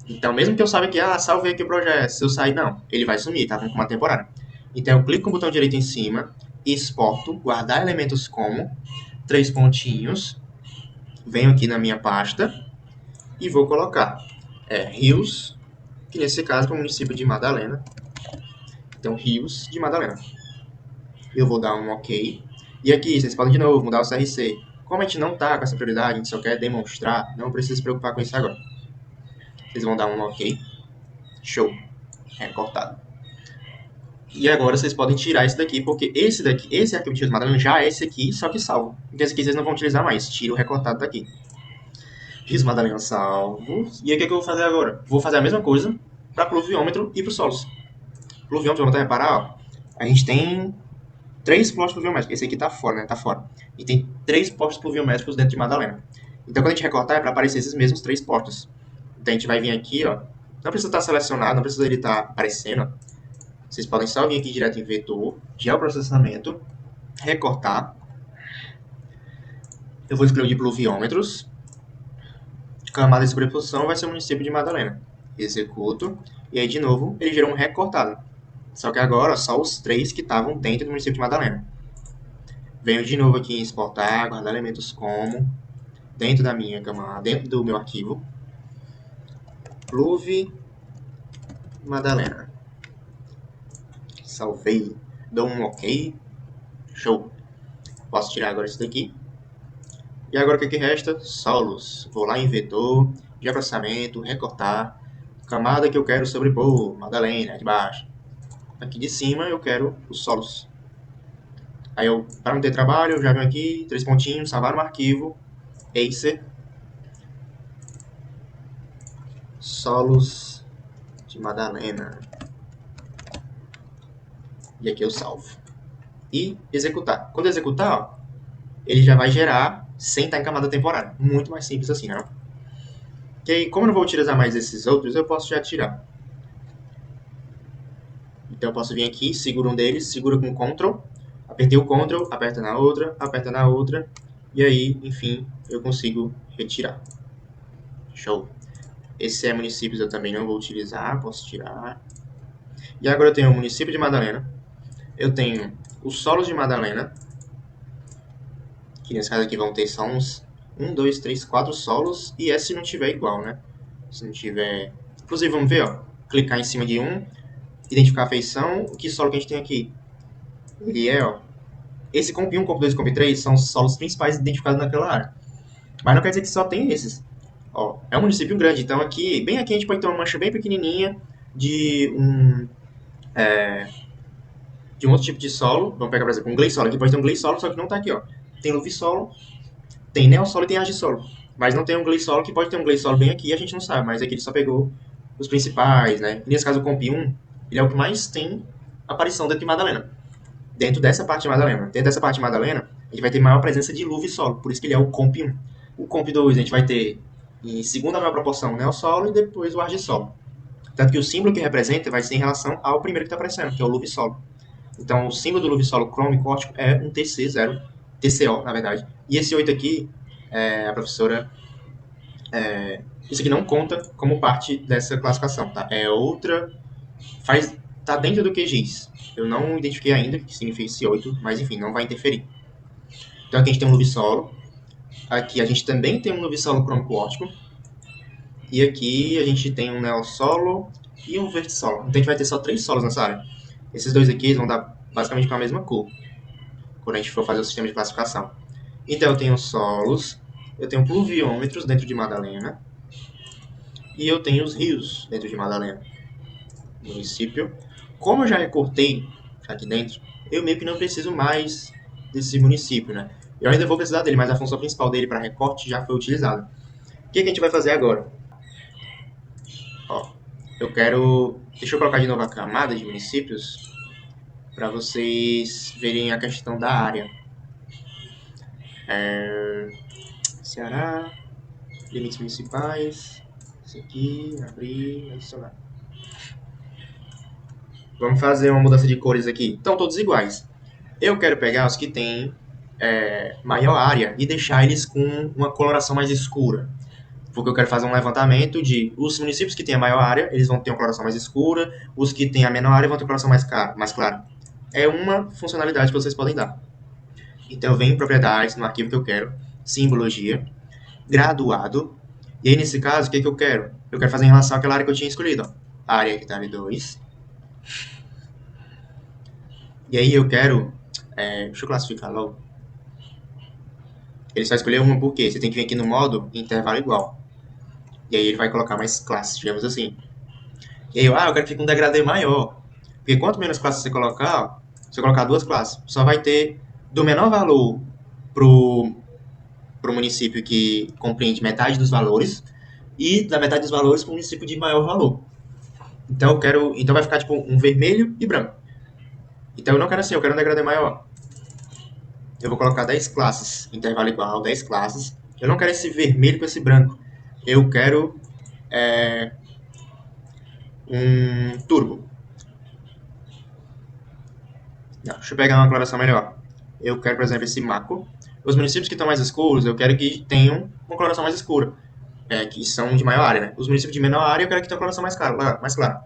Então, mesmo que eu saiba que, salvei aqui o projeto, se eu sair, não, ele vai sumir, tá com uma temporada. Então, eu clico com o botão direito em cima, exporto, guardar elementos como, 3 pontinhos, venho aqui na minha pasta e vou colocar rios, que nesse caso é o município de Madalena. Então, rios de Madalena. Eu vou dar um OK. E aqui, vocês podem de novo mudar o CRC. Como a gente não está com essa prioridade, a gente só quer demonstrar, não precisa se preocupar com isso agora. Vocês vão dar um OK. Show. Recortado. E agora vocês podem tirar esse daqui, porque esse arquivo de Madalena já é esse aqui, só que salvo. Então esse aqui vocês não vão utilizar mais. Tira o recortado daqui. Rios Madalena salvo. E aí o que eu vou fazer agora? Vou fazer a mesma coisa para pluviômetro e para os solos. Pluviômetro, vamos reparar, ó. A gente tem 3 postos pluviométricos. Esse aqui tá fora, né? Tá fora. E tem 3 postos pluviométricos dentro de Madalena. Então, quando a gente recortar, é para aparecer esses mesmos 3 postos. Então, a gente vai vir aqui, ó. Não precisa estar selecionado, não precisa ele estar aparecendo. Ó. Vocês podem só vir aqui direto em vetor, geoprocessamento, recortar. Eu vou escolher o de pluviômetros. Camada de sobreposição vai ser o município de Madalena. Executo. E aí, de novo, ele gerou um recortado. Só que agora, só os 3 que estavam dentro do município de Madalena. Venho de novo aqui em exportar, guardar elementos como, dentro da minha camada, dentro do meu arquivo, Pluve Madalena. Salvei, dou um OK, show. Posso tirar agora isso daqui. E agora o que resta? Solos. Vou lá em vetor, de processamento, recortar, camada que eu quero sobrepor, Madalena, de baixo. Aqui de cima eu quero os solos. Aí eu, para não ter trabalho, eu já venho aqui, 3 pontinhos, salvar no arquivo, Acer, solos de Madalena. E aqui eu salvo. E executar. Quando executar, ó, ele já vai gerar sem estar em camada temporária. Muito mais simples assim, né? E aí, como eu não vou utilizar mais esses outros, eu posso já tirar. Então eu posso vir aqui, seguro um deles, segura com Ctrl, apertei o Ctrl, aperta na outra, e aí, enfim, eu consigo retirar. Show. Esse é municípios, eu também não vou utilizar, posso tirar. E agora eu tenho o município de Madalena, eu tenho os solos de Madalena, que nesse caso aqui vão ter só uns 1, 2, 3, 4 solos, e se não tiver igual, né? Se não tiver... Inclusive, vamos ver, ó, clicar em cima de um, identificar a feição, que solo que a gente tem aqui? Ele é, ó, esse comp1, comp2 e comp3 são os solos principais identificados naquela área. Mas não quer dizer que só tem esses. Ó, é um município grande, então aqui, bem aqui a gente pode ter uma mancha bem pequenininha de um outro tipo de solo. Vamos pegar, por exemplo, um gleissolo. Aqui pode ter um gleissolo, só que não está aqui, ó. Tem luvissolo, tem neossolo e tem argissolo. Mas não tem um gleissolo, que pode ter um gleissolo bem aqui, a gente não sabe, mas aqui ele só pegou os principais, né? Nesse caso, o comp1, ele é o que mais tem aparição dentro de Madalena. Dentro dessa parte de Madalena. Dentro dessa parte de Madalena, a gente vai ter maior presença de luvissolo, por isso que ele é o comp1. O comp2 a gente vai ter, em segunda maior proporção, o neossolo e depois o argissolo. Tanto que o símbolo que representa vai ser em relação ao primeiro que está aparecendo, que é o luvissolo. Então, o símbolo do luvissolo crômico óptico é um TC0, TCO, na verdade. E esse 8 aqui, a professora... isso aqui não conta como parte dessa classificação, tá? É outra... tá dentro do QGIS. Eu não identifiquei ainda o que significa esse 8, mas enfim, não vai interferir. Então aqui a gente tem um luvissolo. Aqui a gente também tem um luvissolo crômico óptico. E aqui a gente tem um neossolo e um vertissolo. Então a gente vai ter só 3 solos nessa área. Esses dois aqui vão dar basicamente com a mesma cor, quando a gente for fazer o sistema de classificação. Então eu tenho solos, eu tenho pluviômetros dentro de Madalena, e eu tenho os rios dentro de Madalena. Município. Como eu já recortei aqui dentro, eu meio que não preciso mais desse município, né? Eu ainda vou precisar dele, mas a função principal dele para recorte já foi utilizada. O que a gente vai fazer agora? Ó, eu quero... Deixa eu colocar de novo a camada de municípios para vocês verem a questão da área. Ceará, limites municipais, esse aqui, abrir, adicionar. Vamos fazer uma mudança de cores aqui. Estão todos iguais. Eu quero pegar os que têm maior área e deixar eles com uma coloração mais escura. Porque eu quero fazer um levantamento de os municípios que têm a maior área, eles vão ter uma coloração mais escura, os que têm a menor área vão ter uma coloração mais clara. É uma funcionalidade que vocês podem dar. Então eu venho em propriedades, no arquivo que eu quero, simbologia, graduado, e aí nesse caso, o que eu quero? Eu quero fazer em relação àquela área que eu tinha escolhido. Ó. A área que está L2. E aí eu quero... deixa eu classificar logo. Ele só escolheu uma por quê? Você tem que vir aqui no modo intervalo igual. E aí ele vai colocar mais classes, digamos assim. E aí eu quero que fique um degradê maior. Porque quanto menos classes você colocar, se eu colocar 2 classes, só vai ter do menor valor pro município que compreende metade dos valores e da metade dos valores para o município de maior valor. Então então vai ficar tipo um vermelho e branco. Então eu não quero assim, eu quero um degradê maior. Eu vou colocar 10 classes, intervalo igual, 10 classes. Eu não quero esse vermelho com esse branco. Eu quero um turbo. Não, deixa eu pegar uma coloração melhor. Eu quero, por exemplo, esse maco. Os municípios que estão mais escuros, eu quero que tenham uma coloração mais escura. Que são de maior área, né? Os municípios de menor área, eu quero que tenham uma coloração mais clara.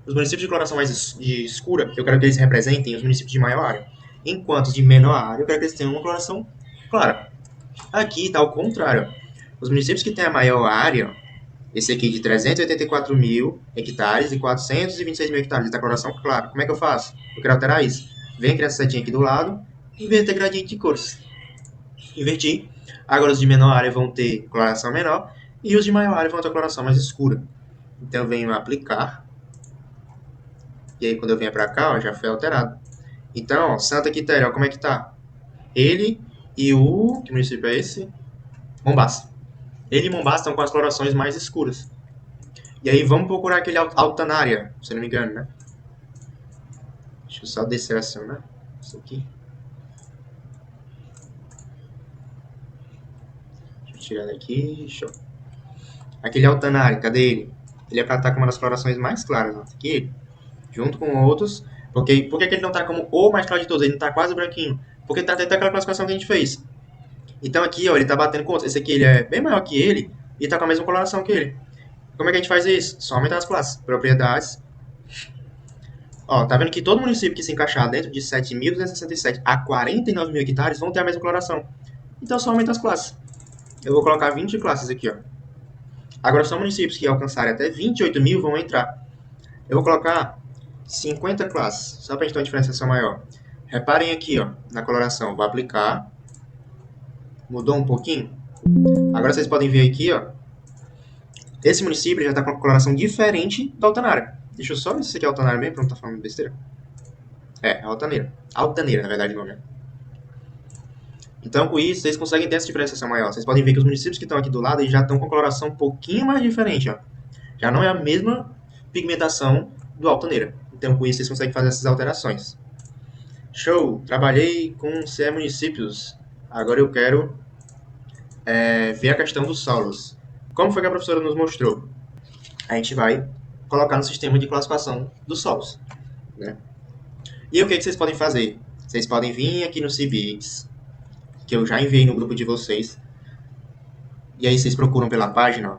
Os municípios de coloração mais escura, eu quero que eles representem os municípios de maior área. enquanto os de menor área eu quero que eles tenham uma coloração clara. Aqui está ao contrário. Os municípios que têm a maior área, esse aqui de 384 mil hectares e 426 mil hectares, está coloração clara. Como é que eu faço? Eu quero alterar isso. Vem criar essa setinha aqui do lado, inverter gradiente de cores. Inverti. Agora os de menor área vão ter coloração menor e os de maior área vão ter coloração mais escura. Então eu venho aplicar. E aí quando eu venho para cá, ó, já foi alterado. Então, ó, Santa Quitéria, ó, como é que tá? Ele e o... Que município é esse? Mombasa. Ele e Mombasa estão com as colorações mais escuras. E aí vamos procurar aquele Altanária, se não me engano, né? Deixa eu só desselecionar isso aqui. Deixa eu tirar daqui. Show. Aquele Altanária, cadê ele? Ele é para estar com uma das colorações mais claras. Ó. Aqui ele. Junto com outros. Por que ele não está como o mais claro de todos? Ele não está quase branquinho. Porque ele está dentro daquela classificação que a gente fez. Então aqui, ó, ele está batendo com outros. Esse aqui ele é bem maior que ele e está com a mesma coloração que ele. Como é que a gente faz isso? Só aumentar as classes. Propriedades. Ó, tá vendo que todo município que se encaixar dentro de 7.267 a 49 mil hectares vão ter a mesma coloração. Então só aumenta as classes. Eu vou colocar 20 classes aqui, ó. Agora só municípios que alcançarem até 28 mil vão entrar. Eu vou colocar 50 classes, só para a gente ter uma diferenciação maior. Reparem aqui, ó, na coloração. Vou aplicar. Mudou um pouquinho. Agora vocês podem ver aqui, ó. Esse município já está com uma coloração diferente da Altanária. Deixa eu só ver se isso aqui é Altanária mesmo, para não estar falando besteira. É Altaneira. Altaneira, na verdade, o nome. Então, com isso, vocês conseguem ter essa diferenciação maior. Vocês podem ver que os municípios que estão aqui do lado eles já estão com coloração um pouquinho mais diferente, ó. Já não é a mesma pigmentação do Altaneira. Então, com isso, vocês conseguem fazer essas alterações. Show! Trabalhei com CE municípios. Agora eu quero ver a questão dos solos. Como foi que a professora nos mostrou? A gente vai colocar no sistema de classificação dos solos, né? E o que vocês podem fazer? Vocês podem vir aqui no Cibix, que eu já enviei no grupo de vocês. E aí vocês procuram pela página, ó,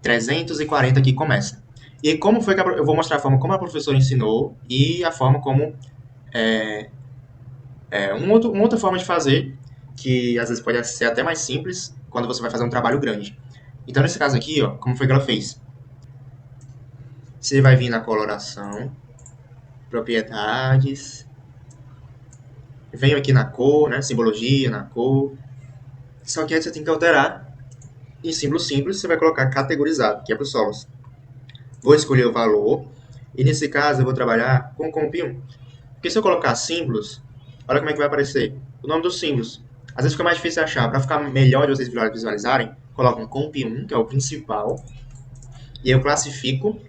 340 que começa. E aí como foi que eu vou mostrar a forma como a professora ensinou e a forma como uma outra forma de fazer, que às vezes pode ser até mais simples quando você vai fazer um trabalho grande. Então nesse caso aqui, ó, como foi que ela fez? Você vai vir na coloração, propriedades, venho aqui na cor, né, simbologia, na cor. Só que aí você tem que alterar. Em símbolo simples, você vai colocar categorizado, que é para os solos. Vou escolher o valor. E nesse caso, eu vou trabalhar com comp1. Porque se eu colocar símbolos, olha como é que vai aparecer. O nome dos símbolos. Às vezes fica mais difícil de achar. Para ficar melhor de vocês visualizarem, coloco um comp1, que é o principal. E eu classifico.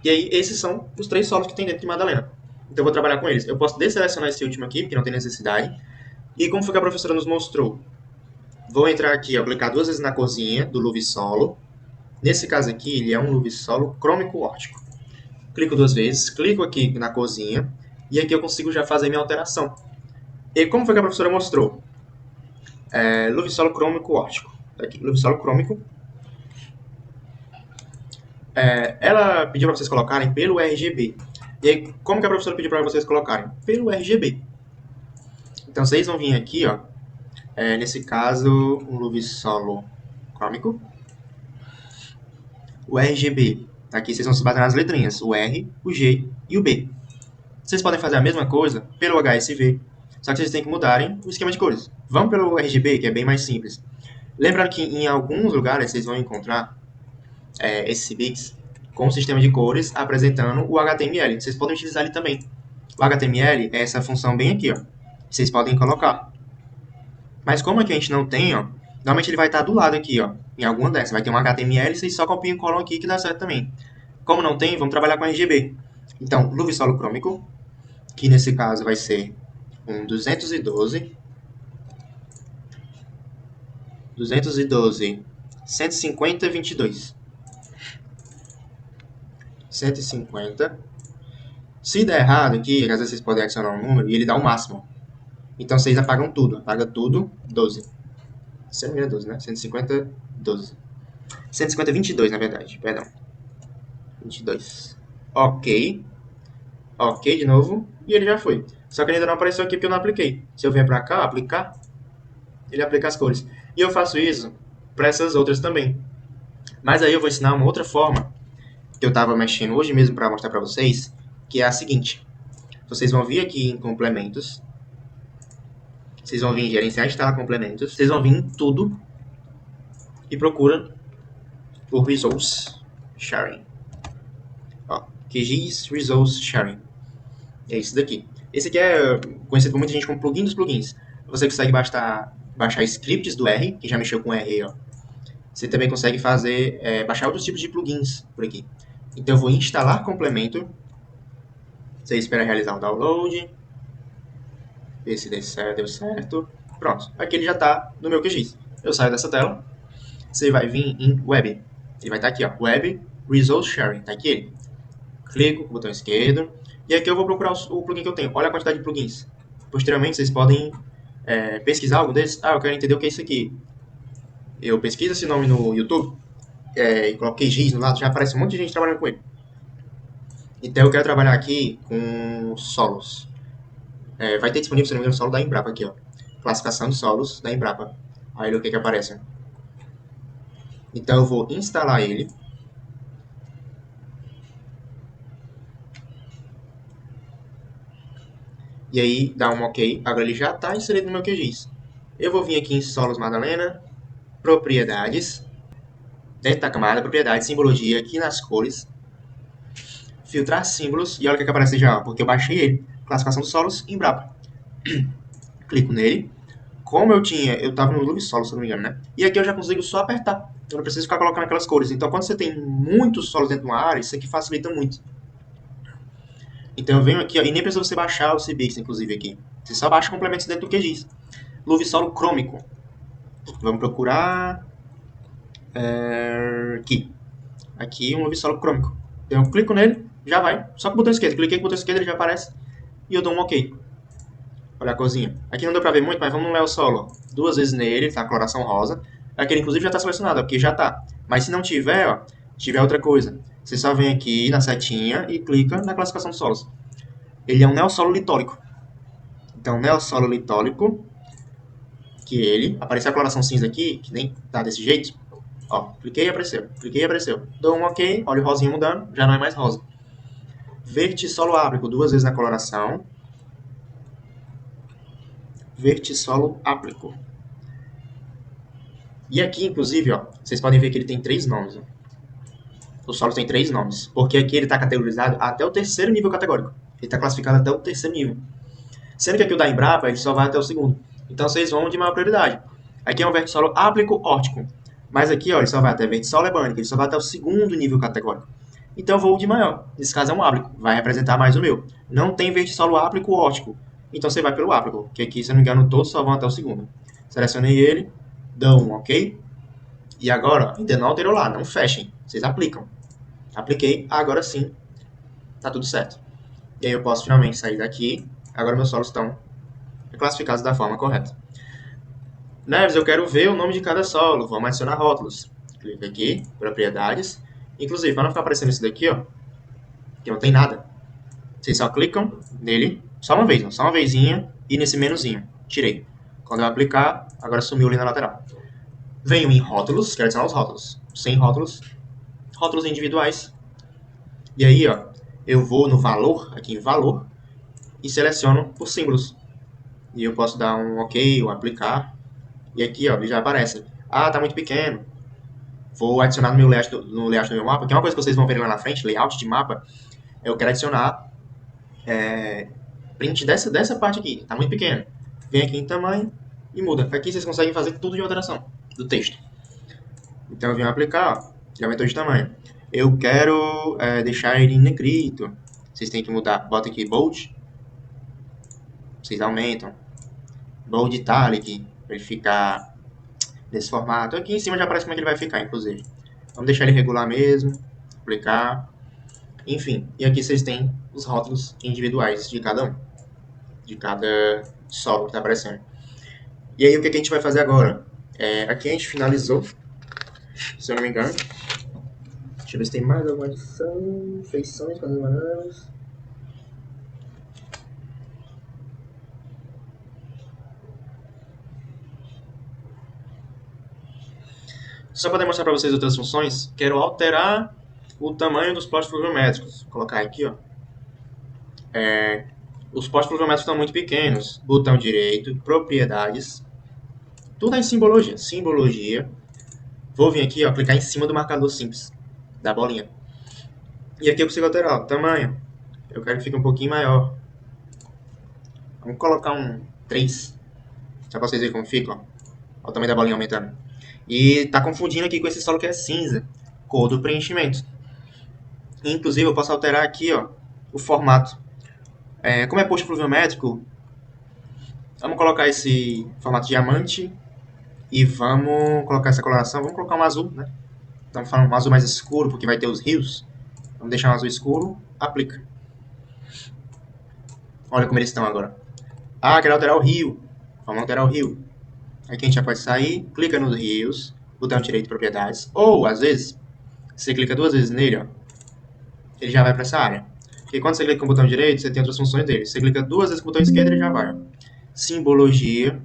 E aí, esses são os 3 solos que tem dentro de Madalena. Então, eu vou trabalhar com eles. Eu posso desselecionar esse último aqui, porque não tem necessidade. E como foi que a professora nos mostrou? Vou entrar aqui, ó, clicar 2 vezes na corzinha do Luve Solo. Nesse caso aqui, ele é um Luve Solo crômico óptico. Clico 2 vezes, clico aqui na corzinha, e aqui eu consigo já fazer minha alteração. E como foi que a professora mostrou? Luve Solo crômico óptico. Aqui, Luve Solo crômico. Ela pediu para vocês colocarem pelo RGB. E aí, como que a professora pediu para vocês colocarem? Pelo RGB. Então, vocês vão vir aqui, ó. Nesse caso, um Luve Solo crômico. O RGB. Aqui vocês vão se bater nas letrinhas. O R, o G e o B. Vocês podem fazer a mesma coisa pelo HSV. Só que vocês têm que mudarem o esquema de cores. Vamos pelo RGB, que é bem mais simples. Lembrando que em alguns lugares vocês vão encontrar esse Bix com o sistema de cores apresentando o HTML. Vocês podem utilizar ele também. O HTML é essa função bem aqui, ó. Vocês podem colocar. Mas como aqui a gente não tem, ó, normalmente ele vai estar do lado aqui, ó. Em alguma dessas. Vai ter um HTML, vocês só copiam e colam aqui que dá certo também. Como não tem, vamos trabalhar com RGB. Então, Luve Solo crômico, que nesse caso vai ser um 212, 150, 22. 150. Se der errado aqui, às vezes vocês podem adicionar um número e ele dá o máximo. Então vocês apagam tudo. Apaga tudo, 12. Se não me engano é 12, né? 150, 12. 150, 22, na verdade. Perdão. 22. ok, ok de novo, e ele já foi. Só que ele ainda não apareceu aqui porque eu não apliquei. Se eu vier pra cá, aplicar, ele aplica as cores. E eu faço isso para essas outras também. Mas aí eu vou ensinar uma outra forma que eu estava mexendo hoje mesmo para mostrar para vocês, que é a seguinte. Vocês vão vir aqui em complementos, vocês vão vir em gerenciar e instalar complementos, vocês vão vir em tudo e procura por Resource Sharing. Ó, QGIS Resource Sharing. É esse daqui. Esse aqui é conhecido por muita gente como plugin dos plugins. Você consegue baixar scripts do R, que já mexeu com R aí, ó. Você também consegue baixar outros tipos de plugins por aqui. Então eu vou instalar complemento. Você espera realizar o download. Ver se deu certo. Pronto. Aqui ele já está no meu QGIS. Eu saio dessa tela. Você vai vir em Web. Ele vai estar aqui, ó. Web Resource Sharing. Está aqui ele. Clico com o botão esquerdo. E aqui eu vou procurar o plugin que eu tenho. Olha a quantidade de plugins. Posteriormente, vocês podem pesquisar algo desses. Ah, eu quero entender o que é isso aqui. Eu pesquiso esse nome no YouTube e coloquei GIS no lado. Já aparece um monte de gente trabalhando com ele. Então eu quero trabalhar aqui com solos. Vai ter disponível, se não me engano, o solo da Embrapa aqui, ó. Classificação de solos da Embrapa. Aí o que aparece? Então eu vou instalar ele. E aí dá um OK. Agora ele já está inserido no meu QGIS. Eu vou vir aqui em Solos Madalena, Propriedades, dentro da camada, Propriedades, Simbologia, aqui nas cores, filtrar símbolos, e olha o que aparece já, porque eu baixei ele, classificação dos solos, Embrapa. Clico nele. Como eu estava no Lubsolo, se não me engano, né? E aqui eu já consigo só apertar. Eu não preciso ficar colocando aquelas cores. Então, quando você tem muitos solos dentro de uma área, isso aqui facilita muito. Então, eu venho aqui, ó, e nem precisa você baixar o CBix, inclusive, aqui. Você só baixa complementos dentro do QGIS. Luvsolo crômico. Vamos procurar... aqui. Aqui, um luvsolo crômico. Então, eu clico nele, já vai. Só com o botão esquerdo. Cliquei com o botão esquerdo, ele já aparece. E eu dou um OK. Olha a corzinha. Aqui não deu pra ver muito, mas vamos no Léo Solo. 2 vezes nele, tá? A coloração rosa. Aqui, inclusive, já tá selecionado, aqui já tá. Mas se não tiver, ó, tiver outra coisa, você só vem aqui na setinha e clica na classificação de solos. Ele é um neossolo litólico. Então, neossolo litólico, que ele, apareceu a coloração cinza aqui, que nem tá desse jeito. Ó, cliquei e apareceu. Cliquei e apareceu. Dou um OK, olha o rosinho mudando, já não é mais rosa. Vertissolo áprico, 2 vezes na coloração. Vertissolo áprico. E aqui, inclusive, ó, vocês podem ver que ele tem 3 nomes. Ó. O solo tem 3 nomes, porque aqui ele está categorizado até o 3º nível categórico. Ele está classificado até o 3º nível. Sendo que aqui o da Embrapa, ele só vai até o 2º. Então vocês vão de maior prioridade. Aqui é um vertissolo áplico órtico. Mas aqui, ó, ele só vai até vertissolo ebânico, ele só vai até o 2º nível categórico. Então eu vou de maior. Nesse caso é um áplico, vai representar mais o meu. Não tem vertissolo áplico órtico. Então você vai pelo áplico, que aqui, se eu não me engano, todos só vão até o 2º. Selecionei ele, dou um OK. E agora, ainda não alterou lá, não fechem. Vocês aplicam. Apliquei, agora sim, tá tudo certo. E aí eu posso finalmente sair daqui. Agora meus solos estão classificados da forma correta. Neves, eu quero ver o nome de cada solo. Vamos adicionar rótulos. Clica aqui, propriedades. Inclusive, para não ficar aparecendo isso daqui, ó, que não tem nada, vocês só clicam nele, só uma vez, só uma vezinha, e nesse menuzinho. Tirei. Quando eu aplicar, agora sumiu ali na lateral. Venho em rótulos, quero adicionar os rótulos. Sem rótulos, rótulos individuais. E aí, ó, eu vou no valor, aqui em valor, e seleciono por símbolos. E eu posso dar um OK ou aplicar. E aqui, ó, ele já aparece. Ah, tá muito pequeno. Vou adicionar no layout do meu mapa, que é uma coisa que vocês vão ver lá na frente, layout de mapa. Eu quero adicionar print dessa parte aqui. Tá muito pequeno. Vem aqui em tamanho e muda. Aqui vocês conseguem fazer tudo de alteração do texto. Então eu venho aplicar, ó, já aumentou de tamanho. Eu quero deixar ele em negrito. Vocês têm que mudar. Bota aqui bold. Vocês aumentam. Bold italic, para ele ficar desse formato. Aqui em cima já aparece como é que ele vai ficar, inclusive. Vamos deixar ele regular mesmo. Aplicar. Enfim, e aqui vocês têm os rótulos individuais de cada um. De cada solo que está aparecendo. E aí o que a gente vai fazer agora? Aqui a gente finalizou, se eu não me engano. Deixa Deixa eu ver se tem mais alguma adição. Feições com as bananas. Só para demonstrar para vocês outras funções, quero alterar o tamanho dos plots pluviométricos. Vou colocar aqui, ó. Os plots pluviométricos estão muito pequenos. Botão direito, propriedades. Tudo é em simbologia. Simbologia. Vou vir aqui, ó, clicar em cima do marcador simples da bolinha. E aqui eu consigo alterar o tamanho. Eu quero que fique um pouquinho maior. Vamos colocar um 3. Só para vocês verem como fica, ó. Olha o tamanho da bolinha aumentando. E tá confundindo aqui com esse solo que é cinza. Cor do preenchimento. Inclusive eu posso alterar aqui, ó, o formato. Como é post pluviométrico, vamos colocar esse formato diamante. E vamos colocar essa coloração. Vamos colocar um azul, né? Estamos falando um azul mais escuro, porque vai ter os rios. Vamos deixar um azul escuro. Aplica. Olha como eles estão agora. Ah, quero alterar o rio. Vamos alterar o rio. Aqui a gente já pode sair. Clica nos rios. Botão direito propriedades. Ou, às vezes, você clica 2 vezes nele, ó. Ele já vai para essa área. Porque quando você clica com o botão direito, você tem outras funções dele. Você clica 2 vezes com o botão esquerdo, ele já vai, ó. Simbologia.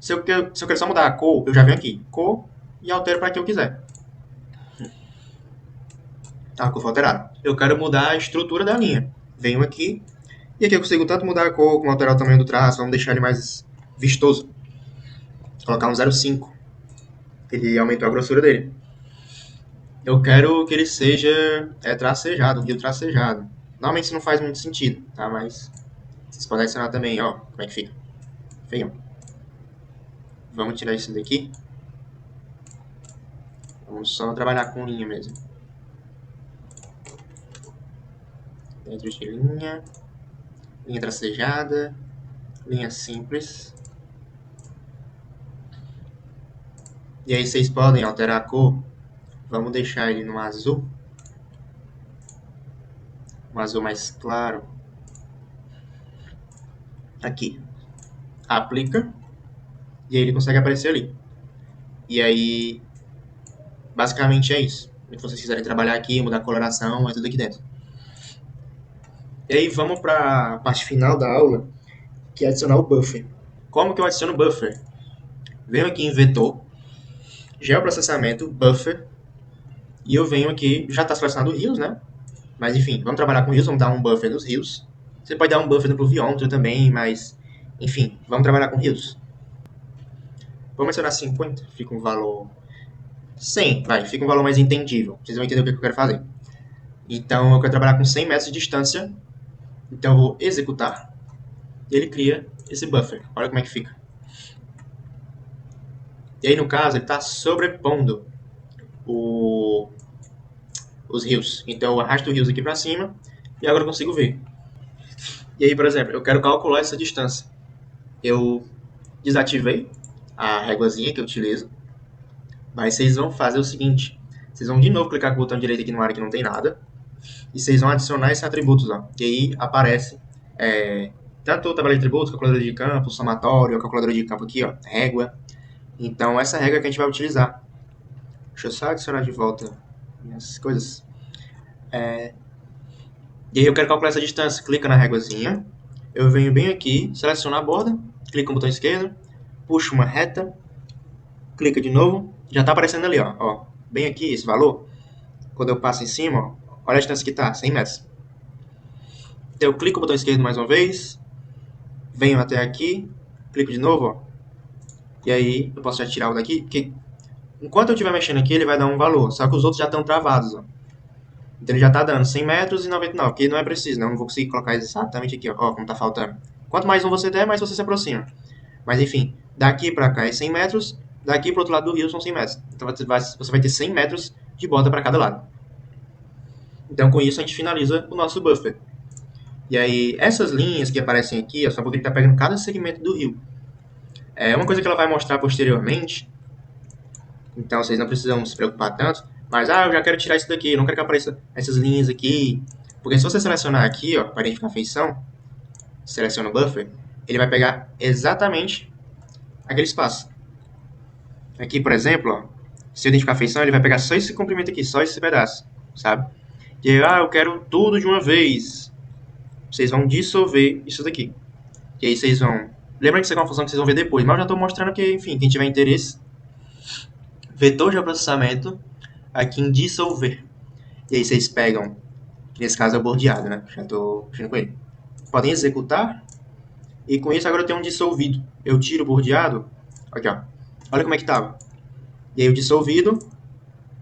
Se eu quero só mudar a cor, eu já venho aqui. Cor e altero para que eu quiser. A cor foi alterada. Eu quero mudar a estrutura da linha. Venho aqui. E aqui eu consigo tanto mudar a cor, como alterar o tamanho do traço. Vamos deixar ele mais vistoso. Vou colocar um 0,5. Ele aumentou a grossura dele. Eu quero que ele seja tracejado, um rio tracejado. Normalmente isso não faz muito sentido, tá? Mas vocês podem adicionar também, ó. Como é que fica? Feião. Vamos tirar isso daqui. Vamos só trabalhar com linha mesmo. Dentro de linha. Linha tracejada. Linha simples. E aí vocês podem alterar a cor. Vamos deixar ele no azul. Um azul mais claro. Aqui. Aplica. E aí ele consegue aparecer ali. E aí, basicamente é isso. Se vocês quiserem trabalhar aqui, mudar a coloração, é tudo aqui dentro. E aí vamos para a parte final da aula, que é adicionar o buffer. Como que eu adiciono o buffer? Venho aqui em vetor, geoprocessamento, buffer, e eu venho aqui, já está selecionado rios, né? Mas enfim, vamos trabalhar com rios, vamos dar um buffer nos rios. Você pode dar um buffer no pluviômetro também, mas enfim, vamos trabalhar com rios. Vamos adicionar 50, fica um valor 100, vai, fica um valor mais entendível. Vocês vão entender o que eu quero fazer. Então, eu quero trabalhar com 100 metros de distância. Então, eu vou executar. E ele cria esse buffer. Olha como é que fica. E aí, no caso, ele está sobrepondo os rios. Então, eu arrasto os rios aqui para cima. E agora eu consigo ver. E aí, por exemplo, eu quero calcular essa distância. Eu desativei a réguazinha que eu utilizo. Mas vocês vão fazer o seguinte. Vocês vão de novo clicar com o botão direito aqui numa área que não tem nada. E vocês vão adicionar esses atributos, ó. E aí aparece tanto a tabela de atributos, calculadora de campo, somatório, a calculadora de campo aqui, ó, régua. Então, essa régua que a gente vai utilizar. Deixa eu só adicionar de volta minhas coisas. E aí eu quero calcular essa distância. Clica na réguazinha. Eu venho bem aqui, seleciono a borda, clico no botão esquerdo, puxo uma reta, clica de novo. Já está aparecendo ali, ó. Bem aqui, esse valor. Quando eu passo em cima, ó, olha a distância que está, 100 metros. Então eu clico no botão esquerdo mais uma vez, venho até aqui, clico de novo, ó, e aí eu posso já tirar o daqui, porque enquanto eu estiver mexendo aqui, ele vai dar um valor, só que os outros já estão travados, ó. Então ele já está dando 100 metros e 99, porque não é preciso, né? Eu não vou conseguir colocar exatamente aqui, ó, como está faltando. Quanto mais um você der, mais você se aproxima. Mas enfim, daqui para cá é 100 metros, daqui para o outro lado do rio são 100 metros. Então você vai ter 100 metros de borda para cada lado. Então com isso a gente finaliza o nosso buffer. E aí essas linhas que aparecem aqui, só porque ele está pegando cada segmento do rio. É uma coisa que ela vai mostrar posteriormente. Então vocês não precisam se preocupar tanto. Mas, eu já quero tirar isso daqui, eu não quero que apareça essas linhas aqui. Porque se você selecionar aqui, ó, para identificar a feição, seleciona o buffer, ele vai pegar exatamente aquele espaço. Aqui, por exemplo, ó, se eu identificar a feição, ele vai pegar só esse comprimento aqui, só esse pedaço. sabe? E aí, eu quero tudo de uma vez. Vocês vão dissolver isso daqui. E aí vocês vão... Lembra que isso aqui é uma função que vocês vão ver depois, mas eu já estou mostrando que, enfim, quem tiver interesse, vetor de processamento, aqui em dissolver. E aí vocês pegam, que nesse caso é o bordeado, né? Já estou mexendo com ele. Podem executar, e com isso agora eu tenho um dissolvido. Eu tiro o bordeado, aqui ó, olha como é que estava. E aí o dissolvido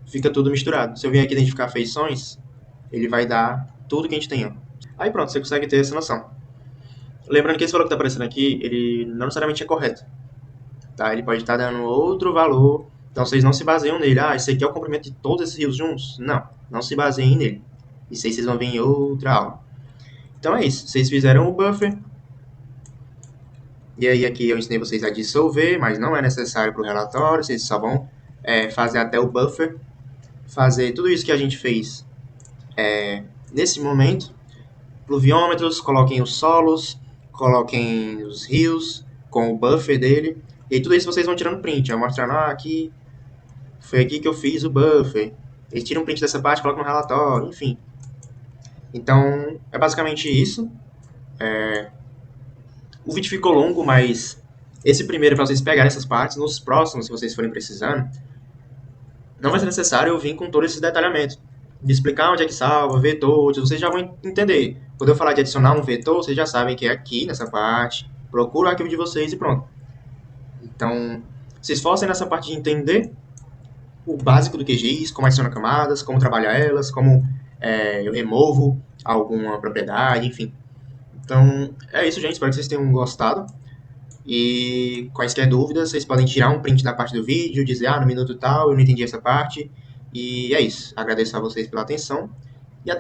fica tudo misturado. Se eu vier aqui identificar feições, ele vai dar tudo que a gente tem, ó. Aí pronto, você consegue ter essa noção. Lembrando que esse valor que está aparecendo aqui, ele não necessariamente é correto. Tá? Ele pode estar dando outro valor, então vocês não se baseiam nele. Ah, esse aqui é o comprimento de todos esses rios juntos? Não, não se baseiem nele. Isso aí vocês vão ver em outra aula. Então é isso, vocês fizeram o buffer, e aí aqui eu ensinei vocês a dissolver, mas não é necessário para o relatório, vocês só vão fazer até o buffer, fazer tudo isso que a gente fez nesse momento. Pluviômetros, coloquem os solos, coloquem os rios com o buffer dele, e aí tudo isso vocês vão tirando print, mostrando, aqui, foi aqui que eu fiz o buffer. Eles tiram um print dessa parte, colocam no relatório, enfim. Então, é basicamente isso. O vídeo ficou longo, mas esse primeiro é para vocês pegarem essas partes. Nos próximos, se vocês forem precisando, não vai ser necessário eu vir com todo esse detalhamento. De explicar onde é que salva, vetores, vocês já vão entender. Quando eu falar de adicionar um vetor, vocês já sabem que é aqui, nessa parte. Procura o arquivo de vocês e pronto. Então, se esforcem nessa parte de entender o básico do QGIS, como adiciona camadas, como trabalhar elas, como eu removo alguma propriedade, enfim. Então, é isso, gente. Espero que vocês tenham gostado. E quaisquer dúvidas, vocês podem tirar um print da parte do vídeo, dizer, no minuto tal, eu não entendi essa parte. E é isso. Agradeço a vocês pela atenção.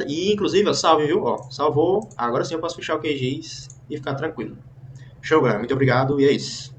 E inclusive, eu salve, viu? Salvou. Agora sim eu posso fechar o QGIS e ficar tranquilo. Show, galera. Muito obrigado e é isso.